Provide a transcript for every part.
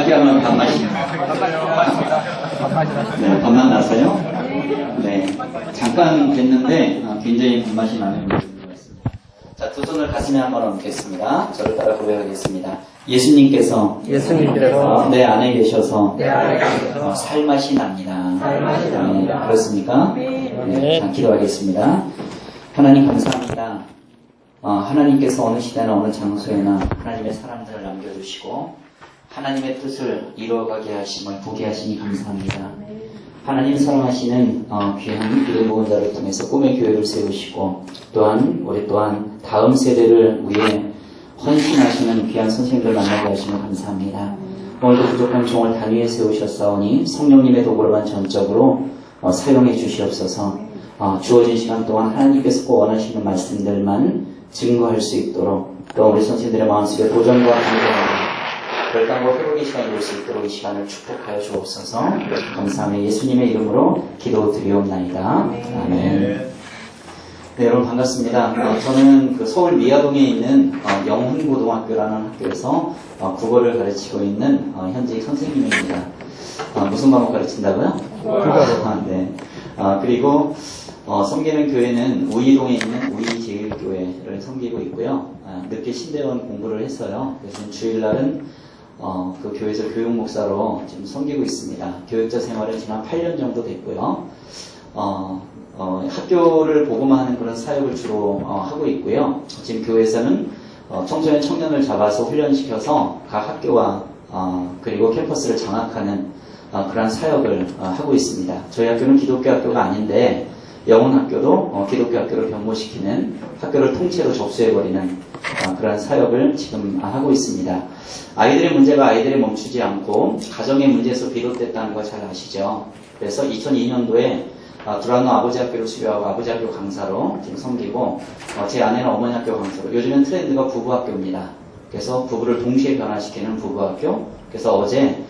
어떻게 하면 밥맛이 네, 밥맛 나서요? 네, 잠깐 뵀는데 굉장히 밥맛이 나는 분이 있습니다. 자, 두 손을 가슴에 한번 얹겠습니다. 저를 따라 고백하겠습니다. 예수님께서 내 안에 계셔서 살맛이 납니다. 네, 그렇습니까? 네, 자, 기도하겠습니다. 하나님 감사합니다. 하나님께서 어느 시대나 어느 장소에나 하나님의 사람들을 남겨주시고 하나님의 뜻을 이루어가게 하심을 보게 하시니 감사합니다. 하나님 사랑하시는 귀한 이름 모은 자를 통해서 꿈의 교회를 세우시고 또한 우리 또한 다음 세대를 위해 헌신하시는 귀한 선생님들 만나게 하시면 감사합니다. 오늘도 부족한 종을 단위에 세우셨사오니 성령님의 도구로만 전적으로 사용해 주시옵소서. 주어진 시간 동안 하나님께서 꼭 원하시는 말씀들만 증거할 수 있도록 또 우리 선생님들의 마음속에 도전과 감동과 결단과 회복의 시간이 올 수 있도록 이 시간을 축복하여 주옵소서. 감사하며 예수님의 이름으로 기도드리옵나이다. 아멘. 네, 여러분 반갑습니다. 저는 그 서울 미아동에 있는 영훈고등학교라는 학교에서 국어를 가르치고 있는 현직 선생님입니다. 무슨 과목 가르친다고요? 국어. 네. 그리고 섬기는 교회는 우이동에 있는 우이제일교회를 섬기고 있고요. 늦게 신대원 공부를 했어요. 그래서 주일날은 그 교회에서 교육목사로 지금 섬기고 있습니다. 교육자 생활은 지난 8년 정도 됐고요. 학교를 보고만 그런 사역을 주로 하고 있고요. 지금 교회에서는 청소년 청년을 잡아서 훈련시켜서 각 학교와 그리고 캠퍼스를 장악하는 그런 사역을 하고 있습니다. 저희 학교는 기독교 학교가 아닌데 영훈학교도 기독교 학교를 변모시키는 학교를 통째로 접수해버리는 그런 사역을 지금 하고 있습니다. 아이들의 문제가 아이들에 멈추지 않고 가정의 문제에서 비롯됐다는 거 잘 아시죠? 그래서 2002년도에 두란노 아버지 학교를 수료하고 아버지 학교 강사로 지금 섬기고 제 아내는 어머니 학교 강사로 요즘엔 트렌드가 부부 학교입니다. 그래서 부부를 동시에 변화시키는 부부 학교. 그래서 어제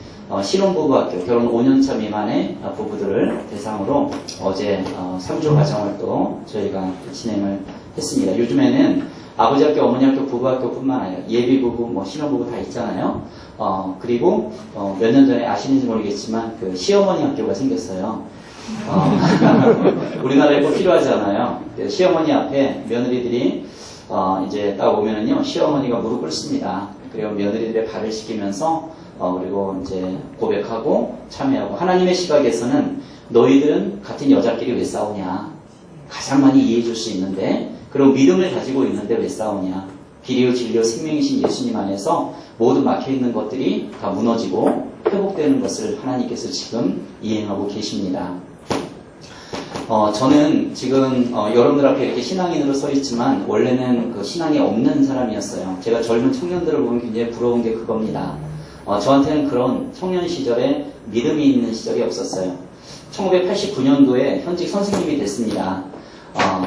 신혼부부 학교, 결혼 5년차 미만의 부부들을 대상으로 어제 3주 과정을 또 저희가 진행을 했습니다. 요즘에는 아버지 학교, 어머니 학교, 부부 학교뿐만 아니라 예비부부, 신혼부부 다 있잖아요. 그리고 몇 년 전에 아시는지 모르겠지만 그 시어머니 학교가 생겼어요. 우리나라에 꼭 필요하지 않아요. 시어머니 앞에 며느리들이 이제 딱 오면은요, 시어머니가 무릎 꿇습니다. 그리고 며느리들의 발을 씻기면서 그리고 이제 고백하고 참여하고 하나님의 시각에서는 너희들은 같은 여자끼리 왜 싸우냐? 가장 많이 이해해 줄 수 있는데 그리고 믿음을 가지고 있는데 왜 싸우냐? 길이요 진리요 생명이신 예수님 안에서 모든 막혀있는 것들이 다 무너지고 회복되는 것을 하나님께서 지금 이행하고 계십니다. 저는 지금 여러분들 앞에 이렇게 신앙인으로 서 있지만 원래는 그 신앙이 없는 사람이었어요. 제가 젊은 청년들을 보면 굉장히 부러운 게 그겁니다. 저한테는 그런 청년 시절에 믿음이 있는 시절이 없었어요. 1989년도에 현직 선생님이 됐습니다.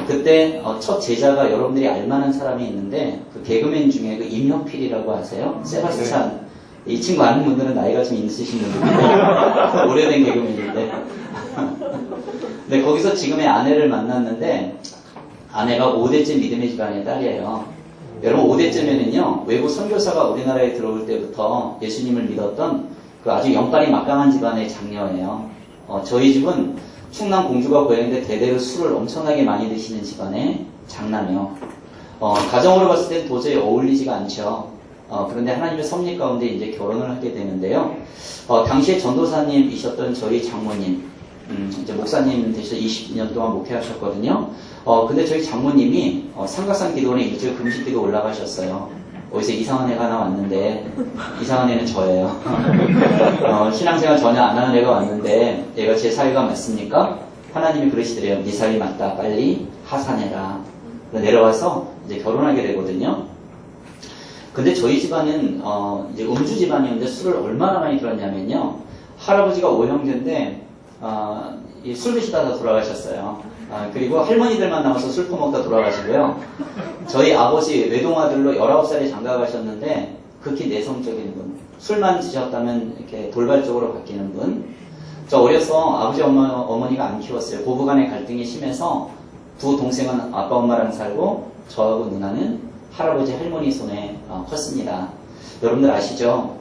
그때 첫 제자가 여러분들이 알만한 사람이 있는데 그 개그맨 중에 그 임혁필이라고 아세요? 세바스찬. 이 친구 아는 분들은 나이가 좀 있으신 분들인데 오래된 개그맨인데 네, 거기서 지금의 아내를 만났는데 아내가 5대째 믿음의 집안의 딸이에요. 여러분 5대째면은요 외국 선교사가 우리나라에 들어올 때부터 예수님을 믿었던 그 아주 영빨이 막강한 집안의 장녀예요. 저희 집은 충남 공주가 고향인데 대대로 술을 엄청나게 많이 드시는 집안의 장남이요. 가정으로 봤을 땐 도저히 어울리지가 않죠. 그런데 하나님의 섭리 가운데 이제 결혼을 하게 되는데요. 당시에 전도사님이셨던 저희 장모님, 이제 목사님 되셔서 20년 동안 목회하셨거든요. 근데 저희 장모님이 삼각산 기도원에 일주일 금식 기도 올라가셨어요. 어디서 이상한 애가 하나 왔는데 이상한 애는 저예요. 신앙생활 전혀 안 하는 애가 왔는데 얘가 제 사위가 맞습니까? 하나님이 그러시더래요. 네 사위 맞다. 빨리 하산해라. 내려와서 이제 결혼하게 되거든요. 근데 저희 집안은 이제 음주 집안이었는데 술을 얼마나 많이 들었냐면요. 할아버지가 5형제인데 술 드시다가 돌아가셨어요. 그리고 할머니들만 남아서 술 퍼먹다 돌아가시고요. 저희 아버지 외동아들로 19살에 장가 가셨는데 극히 내성적인 분. 술만 드셨다면 이렇게 돌발적으로 바뀌는 분. 저 어려서 아버지 어머니가 안 키웠어요. 고부간의 갈등이 심해서 두 동생은 아빠 엄마랑 살고 저하고 누나는 할아버지 할머니 손에 컸습니다. 여러분들 아시죠?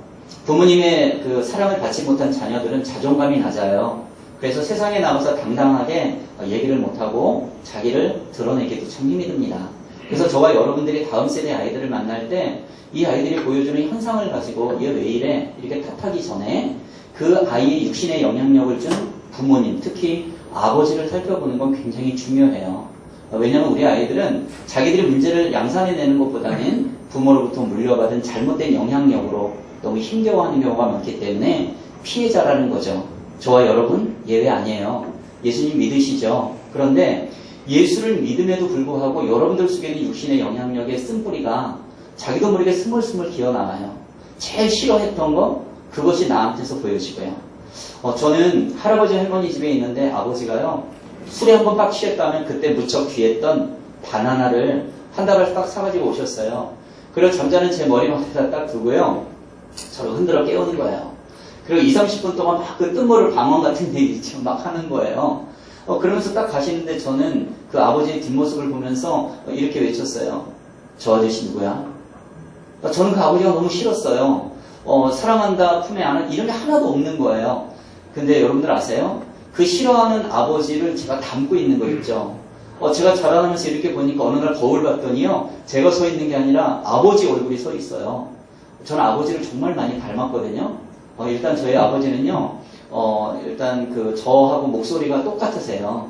부모님의 그 사랑을 받지 못한 자녀들은 자존감이 낮아요. 그래서 세상에 나와서 당당하게 얘기를 못하고 자기를 드러내기도 참 힘이 듭니다. 그래서 저와 여러분들이 다음 세대 아이들을 만날 때 이 아이들이 보여주는 현상을 가지고 얘 왜 이래? 이렇게 탓하기 전에 그 아이의 육신의 영향력을 준 부모님, 특히 아버지를 살펴보는 건 굉장히 중요해요. 왜냐하면 우리 아이들은 자기들이 문제를 양산해내는 것보다는 부모로부터 물려받은 잘못된 영향력으로 너무 힘겨워하는 경우가 많기 때문에 피해자라는 거죠. 저와 여러분 예외 아니에요. 예수님 믿으시죠? 그런데 예수를 믿음에도 불구하고 여러분들 속에는 육신의 영향력의 쓴뿌리가 자기도 모르게 스물스물 기어나와요. 제일 싫어했던 거 그것이 나한테서 보여지고요. 저는 할아버지 할머니 집에 있는데 아버지가요 술에 한번 빡 취했다면 그때 무척 귀했던 바나나를 한 다발 딱 사가지고 오셨어요. 그리고 잠자는 제 머리맡에다 딱 두고요 저를 흔들어 깨우는 거예요. 그리고 2, 30분 동안 막 그 뜬모를 방언 같은 얘기 막 하는 거예요. 그러면서 딱 가시는데 저는 그 아버지의 뒷모습을 보면서 이렇게 외쳤어요. 저 아저씨 누구야? 저는 그 아버지가 너무 싫었어요. 사랑한다, 품에 안은 이런 게 하나도 없는 거예요. 근데 여러분들 아세요? 그 싫어하는 아버지를 제가 담고 있는 거 있죠. 제가 자라나면서 이렇게 보니까 어느 날 거울 봤더니요. 제가 서 있는 게 아니라 아버지 얼굴이 서 있어요. 저는 아버지를 정말 많이 닮았거든요. 일단 저희 아버지는요. 일단 그 저하고 목소리가 똑같으세요.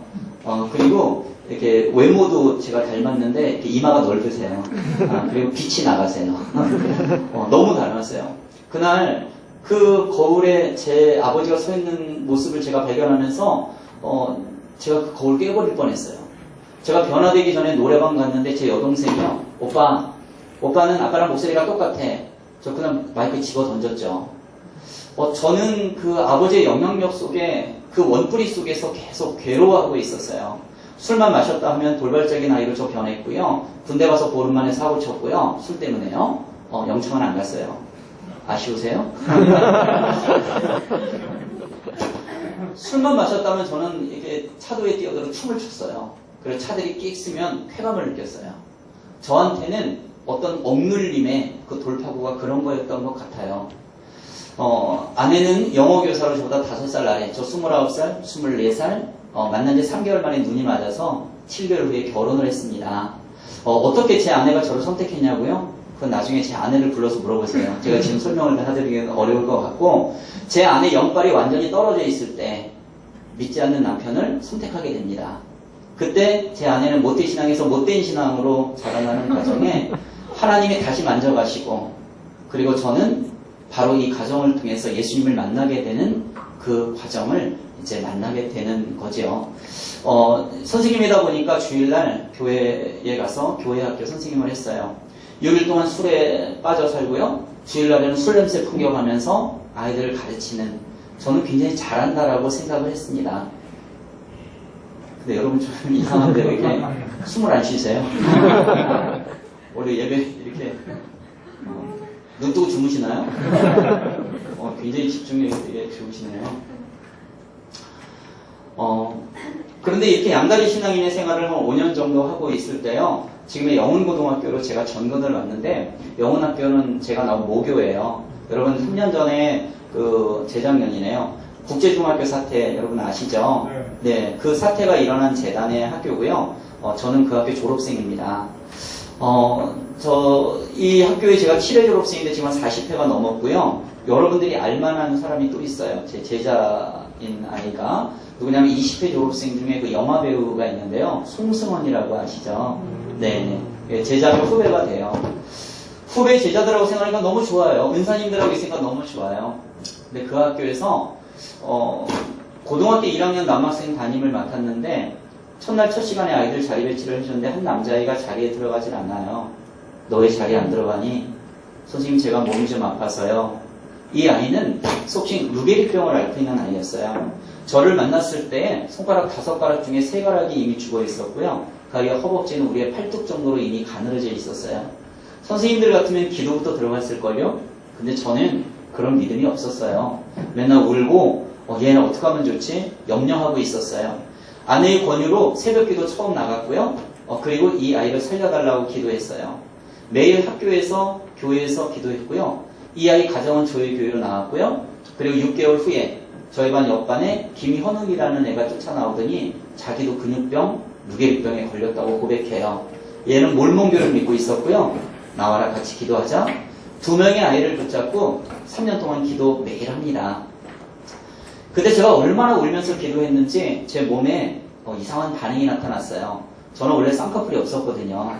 그리고 이렇게 외모도 제가 닮았는데 이렇게 이마가 넓으세요. 그리고 빛이 나가세요. 너무 닮았어요. 그날 그 거울에 제 아버지가 서 있는 모습을 제가 발견하면서 제가 그 거울 깨버릴 뻔했어요. 제가 변화되기 전에 노래방 갔는데 제 여동생이요. 오빠는 아까랑 목소리가 똑같아. 저 그냥 마이크 집어 던졌죠. 저는 그 아버지의 영향력 속에 그 원뿌리 속에서 계속 괴로워하고 있었어요. 술만 마셨다 하면 돌발적인 아이로 저 변했고요. 군대 가서 보름 만에 사고 쳤고요. 술 때문에요. 영창은 안 갔어요. 아쉬우세요? 술만 마셨다면 저는 이렇게 차도에 뛰어들어 춤을 췄어요. 그래서 차들이 끽 쓰면 쾌감을 느꼈어요. 저한테는 어떤 억눌림의 그 돌파구가 그런 거였던 것 같아요. 아내는 영어 교사로 저보다 5살 아래, 저 29살, 24살, 만난 지 3개월 만에 눈이 맞아서 7개월 후에 결혼을 했습니다. 어떻게 제 아내가 저를 선택했냐고요? 그건 나중에 제 아내를 불러서 물어보세요. 제가 지금 설명을 해드리기는 어려울 것 같고, 제 아내 영빨이 완전히 떨어져 있을 때 믿지 않는 남편을 선택하게 됩니다. 그때 제 아내는 못된 신앙에서 못된 신앙으로 자라나는 과정에 하나님이 다시 만져가시고, 그리고 저는 바로 이 가정을 통해서 예수님을 만나게 되는 그 과정을 이제 만나게 되는 거죠. 선생님이다 보니까 주일날 교회에 가서 교회학교 선생님을 했어요. 6일 동안 술에 빠져 살고요. 주일날에는 술 냄새 풍겨가면서 아이들을 가르치는, 저는 굉장히 잘한다라고 생각을 했습니다. 근데 여러분 좀 이상한데 왜 이렇게 숨을 안 쉬세요? 원래 예배 이렇게 눈 뜨고 주무시나요? 굉장히 집중력이 되게 좋으시네요. 그런데 이렇게 양다리 신앙인의 생활을 한 5년 정도 하고 있을 때요. 지금의 영훈고등학교로 제가 전근을 왔는데, 영훈학교는 제가 나온 모교예요. 여러분 3년 전에 재작년이네요. 국제중학교 사태 여러분 아시죠? 네, 그 사태가 일어난 재단의 학교고요. 저는 그 학교 졸업생입니다. 이 학교에 제가 7회 졸업생인데 지금 한 40회가 넘었고요. 여러분들이 알만한 사람이 또 있어요. 제 제자인 아이가. 누구냐면 20회 졸업생 중에 그 영화배우가 있는데요. 송승헌이라고 아시죠? 네. 제자로 후배가 돼요. 후배 제자들하고 생활하니까 너무 좋아요. 은사님들하고 있으니까 너무 좋아요. 근데 그 학교에서, 고등학교 1학년 남학생 담임을 맡았는데, 첫날 첫 시간에 아이들 자리 배치를 해줬는데 한 남자아이가 자리에 들어가질 않아요. 너 왜 자리에 안 들어가니? 선생님 제가 몸이 좀 아파서요. 이 아이는 속칭 루게릭병을 앓고 있는 아이였어요. 저를 만났을 때 손가락 5가락 중에 3가락이 이미 죽어 있었고요. 그 아이의 허벅지는 우리의 팔뚝 정도로 이미 가늘어져 있었어요. 선생님들 같으면 기도부터 들어갔을걸요? 근데 저는 그런 믿음이 없었어요. 맨날 울고 얘는 어떻게 하면 좋지? 염려하고 있었어요. 아내의 권유로 새벽기도 처음 나갔고요. 그리고 이 아이를 살려달라고 기도했어요. 매일 학교에서 교회에서 기도했고요. 이 아이 가정은 저희 교회로 나왔고요. 그리고 6개월 후에 저희 반 옆반에 김현욱이라는 애가 쫓아나오더니 자기도 근육병, 무게력병에 걸렸다고 고백해요. 얘는 몰몬교를 믿고 있었고요. 나와라 같이 기도하자. 2명의 아이를 붙잡고 3년 동안 기도 매일 합니다. 그때 제가 얼마나 울면서 기도했는지 제 몸에 이상한 반응이 나타났어요. 저는 원래 쌍꺼풀이 없었거든요.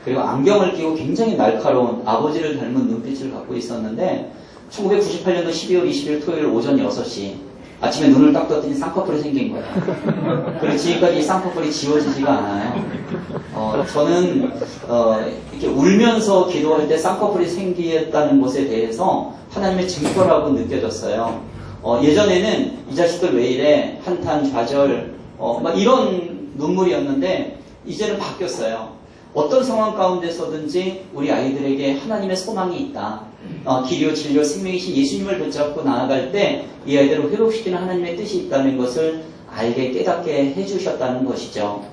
그리고 안경을 끼고 굉장히 날카로운 아버지를 닮은 눈빛을 갖고 있었는데 1998년도 12월 20일 토요일 오전 6시 아침에 눈을 딱 떴더니 쌍꺼풀이 생긴 거예요. 그리고 지금까지 이 쌍꺼풀이 지워지지가 않아요. 저는 이렇게 울면서 기도할 때 쌍꺼풀이 생겼다는 것에 대해서 하나님의 증거라고 느껴졌어요. 예전에는 이 자식들 왜 이래 한탄 좌절 막 이런 눈물이었는데 이제는 바뀌었어요. 어떤 상황 가운데서든지 우리 아이들에게 하나님의 소망이 있다. 길이요 진리요 생명이신 예수님을 붙잡고 나아갈 때 이 아이들을 회복시키는 하나님의 뜻이 있다는 것을 알게 깨닫게 해주셨다는 것이죠.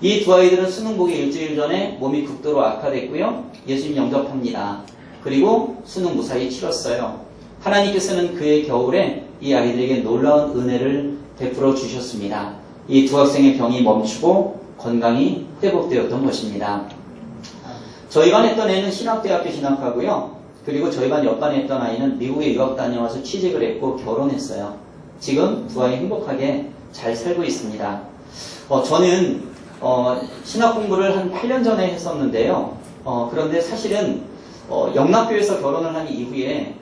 이 두 아이들은 수능 보기 일주일 전에 몸이 극도로 악화됐고요. 예수님 영접합니다. 그리고 수능 무사히 치렀어요. 하나님께서는 그의 겨울에 이 아이들에게 놀라운 은혜를 베풀어 주셨습니다. 이 두 학생의 병이 멈추고 건강이 회복되었던 것입니다. 저희 반에 있던 애는 신학대학교 진학하고요. 그리고 저희 반 옆반에 있던 아이는 미국에 유학 다녀와서 취직을 했고 결혼했어요. 지금 두 아이 행복하게 잘 살고 있습니다. 저는 신학 공부를 한 8년 전에 했었는데요. 그런데 사실은 영락교에서 결혼을 한 이후에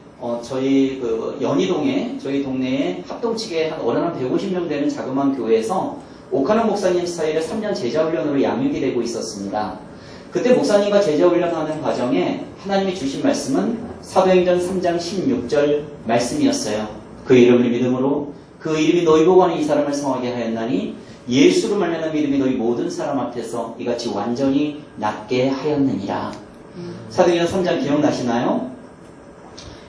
저희 연희동에 저희 동네에 합동치게 한 어른 한 150명 되는 자그마한 교회에서 오카노 목사님 스타일의 3년 제자훈련으로 양육이 되고 있었습니다. 그때 목사님과 제자훈련하는 과정에 하나님이 주신 말씀은 사도행전 3장 16절 말씀이었어요. 그 이름을 믿음으로 그 이름이 너희 보고 하는 이 사람을 성하게 하였나니 예수로 말미암아 믿음이 너희 모든 사람 앞에서 이같이 완전히 낫게 하였느니라. 사도행전 3장 기억나시나요?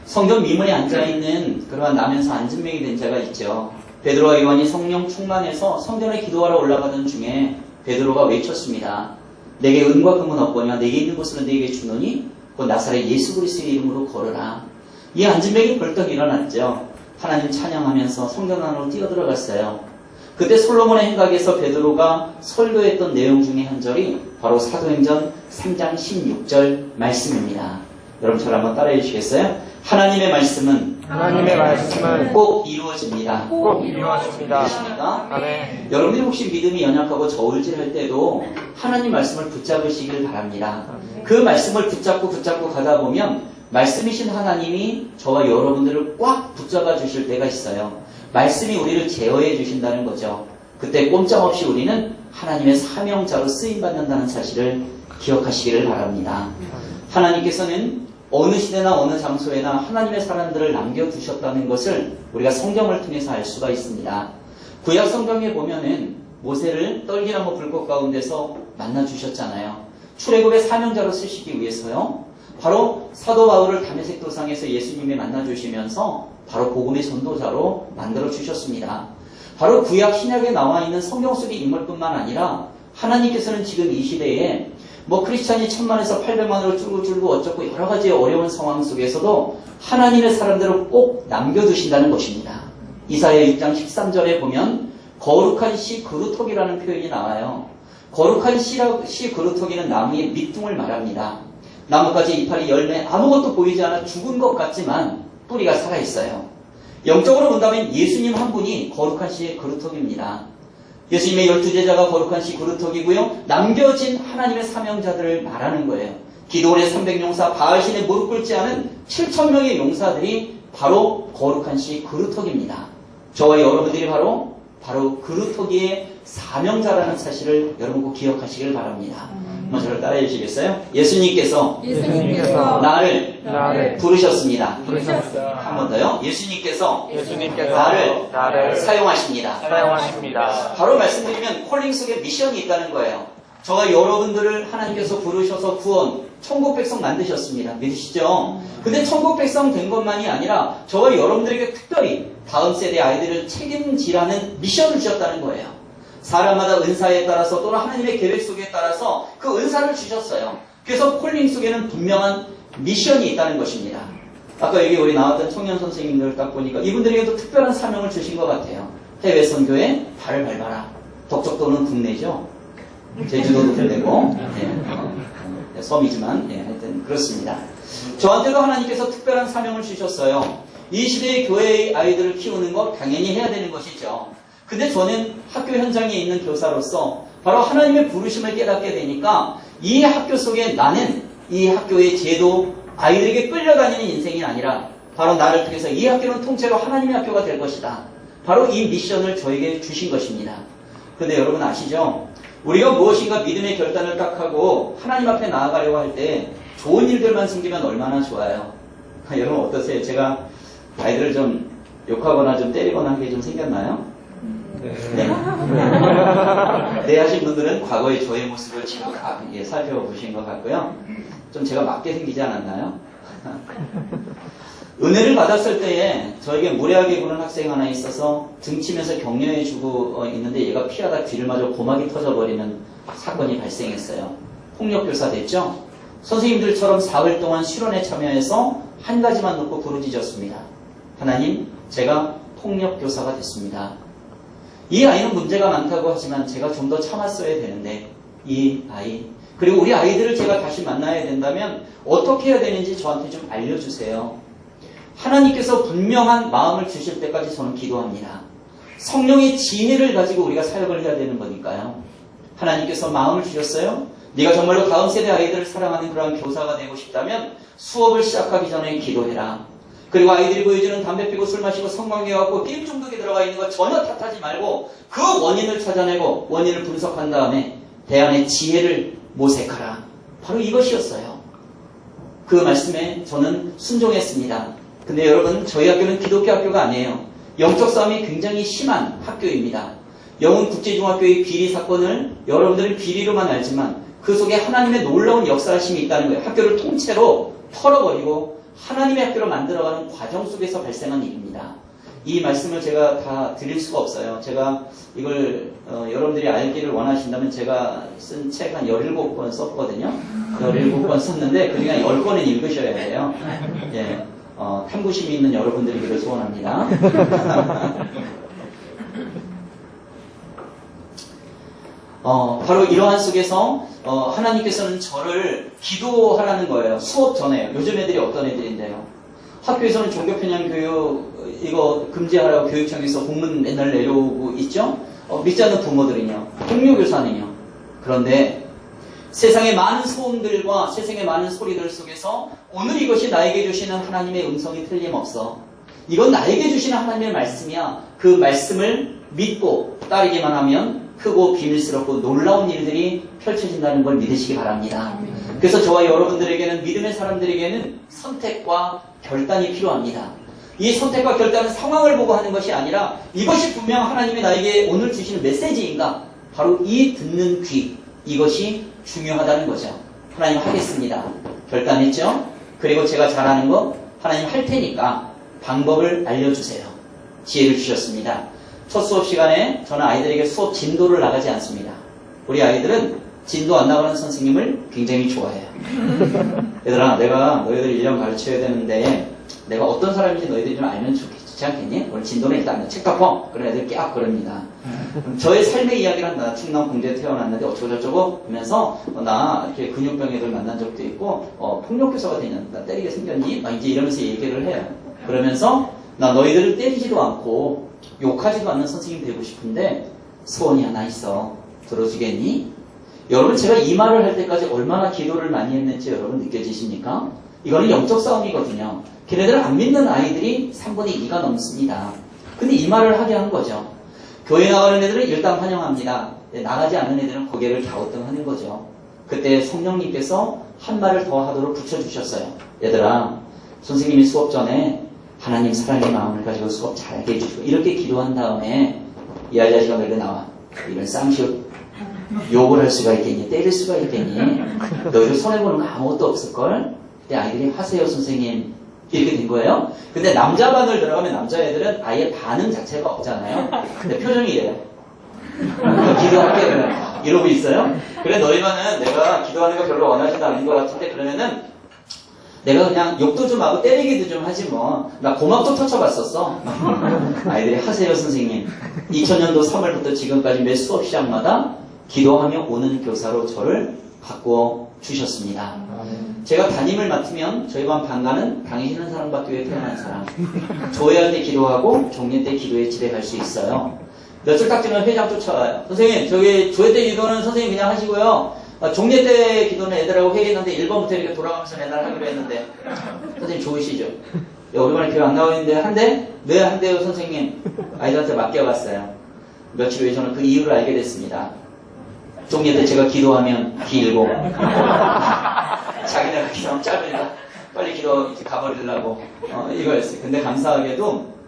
성전 미문에 앉아있는 그러한 나면서 안진병이 된 자가 있죠. 베드로와 요한이 성령 충만해서 성전에 기도하러 올라가던 중에 베드로가 외쳤습니다. 내게 은과 금은 없거니와 내게 있는 것을 내게 주노니 곧 나사렛 예수 그리스도의 이름으로 걸어라. 이 안진병이 벌떡 일어났죠. 하나님 찬양하면서 성전 안으로 뛰어들어갔어요. 그때 솔로몬의 행각에서 베드로가 설교했던 내용 중에 한 절이 바로 사도행전 3장 16절 말씀입니다. 여러분 저를 한번 따라해 주시겠어요? 하나님의 말씀은 꼭 이루어집니다. 꼭 이루어집니다. 그렇습니까? 아멘. 여러분들이 혹시 믿음이 연약하고 저울질할 때도 하나님 말씀을 붙잡으시길 바랍니다. 그 말씀을 붙잡고 가다 보면 말씀이신 하나님이 저와 여러분들을 꽉 붙잡아 주실 때가 있어요. 말씀이 우리를 제어해 주신다는 거죠. 그때 꼼짝없이 우리는 하나님의 사명자로 쓰임받는다는 사실을 기억하시기를 바랍니다. 하나님께서는 어느 시대나 어느 장소에나 하나님의 사람들을 남겨두셨다는 것을 우리가 성경을 통해서 알 수가 있습니다. 구약 성경에 보면은 모세를 떨기나무 불꽃 가운데서 만나주셨잖아요. 출애굽의 사명자로 쓰시기 위해서요. 바로 사도 바울을 다메섹 도상에서 예수님이 만나주시면서 바로 복음의 전도자로 만들어주셨습니다. 바로 구약 신약에 나와 있는 성경 속의 인물뿐만 아니라 하나님께서는 지금 이 시대에 크리스찬이 1000만에서 800만으로 줄고 어쩌고 여러 가지 어려운 상황 속에서도 하나님의 사람들을 꼭 남겨두신다는 것입니다. 이사야 6장 13절에 보면 거룩한 씨 그루터기라는 표현이 나와요. 거룩한 씨 그루터기는 나무의 밑둥을 말합니다. 나뭇가지 이파리 열매 아무것도 보이지 않아 죽은 것 같지만 뿌리가 살아있어요. 영적으로 본다면 예수님 한 분이 거룩한 씨의 그루터기입니다. 예수님의 12제자가 거룩한 씨 그루터기고요. 남겨진 하나님의 사명자들을 말하는 거예요. 기도원의 300용사, 바알신에 무릎 꿇지 않은 7,000명의 용사들이 바로 거룩한 씨 그루터기입니다. 저와 여러분들이 바로 그루터기의 사명자라는 사실을 여러분 꼭 기억하시길 바랍니다. 한번 저를 따라해 주시겠어요? 예수님께서 나를 부르셨습니다. 한 번 더요. 예수님께서 나를 사용하십니다. 바로 말씀드리면 콜링 속에 미션이 있다는 거예요. 저와 여러분들을 하나님께서 부르셔서 구원, 천국 백성 만드셨습니다. 믿으시죠? 근데 천국 백성 된 것만이 아니라 저와 여러분들에게 특별히 다음 세대 아이들을 책임지라는 미션을 주셨다는 거예요. 사람마다 은사에 따라서 또는 하나님의 계획 속에 따라서 그 은사를 주셨어요. 그래서 콜링 속에는 분명한 미션이 있다는 것입니다. 아까 여기 우리 나왔던 청년 선생님들 딱 보니까 이분들에게도 특별한 사명을 주신 것 같아요. 해외 선교에 발을 밟아라. 덕적도는 국내죠. 제주도도 국내고 섬이지만 하여튼 그렇습니다. 저한테도 하나님께서 특별한 사명을 주셨어요. 이 시대의 교회의 아이들을 키우는 것 당연히 해야 되는 것이죠. 근데 저는 학교 현장에 있는 교사로서 바로 하나님의 부르심을 깨닫게 되니까 이 학교 속에 나는 이 학교의 제도, 아이들에게 끌려다니는 인생이 아니라 바로 나를 통해서 이 학교는 통째로 하나님의 학교가 될 것이다. 바로 이 미션을 저에게 주신 것입니다. 근데 여러분 아시죠? 우리가 무엇인가 믿음의 결단을 딱 하고 하나님 앞에 나아가려고 할 때 좋은 일들만 생기면 얼마나 좋아요. 여러분 어떠세요? 제가 아이들을 좀 욕하거나 좀 때리거나 한 게 좀 생겼나요? 네. 네 하신 분들은 과거의 저의 모습을 지금 살펴보신 것 같고요. 좀 제가 맞게 생기지 않았나요? 은혜를 받았을 때에 저에게 무례하게 구는 학생 하나 있어서 등치면서 격려해주고 있는데 얘가 피하다 귀를 맞아 고막이 터져버리는 사건이 발생했어요. 폭력교사 됐죠? 선생님들처럼 4월 동안 실언에 참여해서 한 가지만 놓고 부르짖었습니다. 하나님, 제가 폭력교사가 됐습니다. 이 아이는 문제가 많다고 하지만 제가 좀 더 참았어야 되는데 이 아이, 그리고 우리 아이들을 제가 다시 만나야 된다면 어떻게 해야 되는지 저한테 좀 알려주세요. 하나님께서 분명한 마음을 주실 때까지 저는 기도합니다. 성령의 진리를 가지고 우리가 사역을 해야 되는 거니까요. 하나님께서 마음을 주셨어요. 네가 정말로 다음 세대 아이들을 사랑하는 그러한 교사가 되고 싶다면 수업을 시작하기 전에 기도해라. 그리고 아이들이 보여주는 담배 피고 술 마시고 성관계해갖고 게임 중독에 들어가 있는 거 전혀 탓하지 말고 그 원인을 찾아내고 원인을 분석한 다음에 대안의 지혜를 모색하라. 바로 이것이었어요. 그 말씀에 저는 순종했습니다. 근데 여러분, 저희 학교는 기독교 학교가 아니에요. 영적 싸움이 굉장히 심한 학교입니다. 영훈국제중학교의 비리 사건을 여러분들은 비리로만 알지만 그 속에 하나님의 놀라운 역사하심이 있다는 거예요. 학교를 통째로 털어버리고 하나님의 학교로 만들어가는 과정 속에서 발생한 일입니다. 이 말씀을 제가 다 드릴 수가 없어요. 제가 이걸 여러분들이 알기를 원하신다면 제가 쓴 책 한 17권 썼거든요. 17권 썼는데 그 중에 10권은 읽으셔야 돼요. 예. 탐구심이 있는 여러분들이기를 소원합니다. 바로 이러한 속에서 하나님께서는 저를 기도하라는 거예요. 수업 전에. 요즘 애들이 어떤 애들인데요. 학교에서는 종교편향 교육 이거 금지하라고 교육청에서 공문 맨날 내려오고 있죠. 믿지 않는 부모들은요. 동료교사는요. 그런데 세상의 많은 소음들과 세상의 많은 소리들 속에서 오늘 이것이 나에게 주시는 하나님의 음성이 틀림없어. 이건 나에게 주시는 하나님의 말씀이야. 그 말씀을 믿고 따르기만 하면 크고 비밀스럽고 놀라운 일들이 펼쳐진다는 걸 믿으시기 바랍니다. 그래서 저와 여러분들에게는, 믿음의 사람들에게는 선택과 결단이 필요합니다. 이 선택과 결단은 상황을 보고 하는 것이 아니라 이것이 분명 하나님이 나에게 오늘 주시는 메시지인가? 바로 이 듣는 귀, 이것이 중요하다는 거죠. 하나님 하겠습니다. 결단했죠? 그리고 제가 잘하는 거 하나님 할 테니까 방법을 알려주세요. 지혜를 주셨습니다. 첫 수업 시간에 저는 아이들에게 수업 진도를 나가지 않습니다. 우리 아이들은 진도 안 나가는 선생님을 굉장히 좋아해요. 얘들아, 내가 너희들 1년 가르쳐야 되는데 내가 어떤 사람인지 너희들이 좀 알면 좋지 않겠니? 오늘 진도는 일단 책 덮어. 그런 애들 깍 그럽니다. 저의 삶의 이야기를 한다. 충남 공주에 태어났는데 어쩌고저쩌고 하면서 나 이렇게 근육병 애들 만난 적도 있고 폭력교사가 되냐? 나 때리게 생겼니? 막 이제 이러면서 얘기를 해요. 그러면서 나 너희들을 때리지도 않고 욕하지도 않는 선생님 되고 싶은데 소원이 하나 있어. 들어주겠니? 여러분, 제가 이 말을 할 때까지 얼마나 기도를 많이 했는지 여러분 느껴지십니까? 이거는 영적 싸움이거든요. 걔네들을 안 믿는 아이들이 3분의 2가 넘습니다. 근데 이 말을 하게 한 거죠. 교회 나가는 애들은 일단 환영합니다. 나가지 않는 애들은 고개를 갸우뚱하는 거죠. 그때 성령님께서 한 말을 더 하도록 붙여주셨어요. 얘들아, 선생님이 수업 전에 하나님 사랑의 마음을 가지고 수업 잘하게 해주시고 이렇게 기도한 다음에 이 아저씨가 너희들 나와. 이런 쌍시옷 욕을 할 수가 있겠니? 때릴 수가 있겠니? 너희들 손해보는 거 아무것도 없을걸? 그때 아이들이 하세요 선생님 이렇게 된 거예요. 근데 남자반을 들어가면 남자애들은 아예 반응 자체가 없잖아요. 근데 표정이 이래요. 기도할게 그러면 이러고 있어요. 그래 너희만은 내가 기도하는 거 별로 원하지도 않은 것 같은데 그러면은 내가 그냥 욕도 좀 하고 때리기도 좀 하지 뭐. 나 고막도 터쳐봤었어. 아이들이 하세요 선생님. 2000년도 3월부터 지금까지 매 수업 시작마다 기도하며 오는 교사로 저를 바꾸어 주셨습니다. 제가 담임을 맡으면 저희 반 방가는 당신은 사랑받기 위해 태어난 사람. 조회할 때 기도하고 종례 때 기도에 집에 수 있어요. 며칠 딱 지나면 회장 쫓아와요. 선생님 저기 조회 때 기도는 선생님 그냥 하시고요. 종례 때 기도는 애들하고 회의했는데 1번부터 이렇게 돌아가면서 맨날 하기로 했는데 선생님 좋으시죠? 야, 오랜만에 교회 안 나오는데 한대? 네 한대요 선생님. 아이들한테 맡겨봤어요. 며칠 후에 저는 그 이유를 알게 됐습니다. 종례 때 제가 기도하면 길고 자기네가 기도하면 짧으니까 빨리 기도 이제 가버리려고 이거였어요. 근데 감사하게도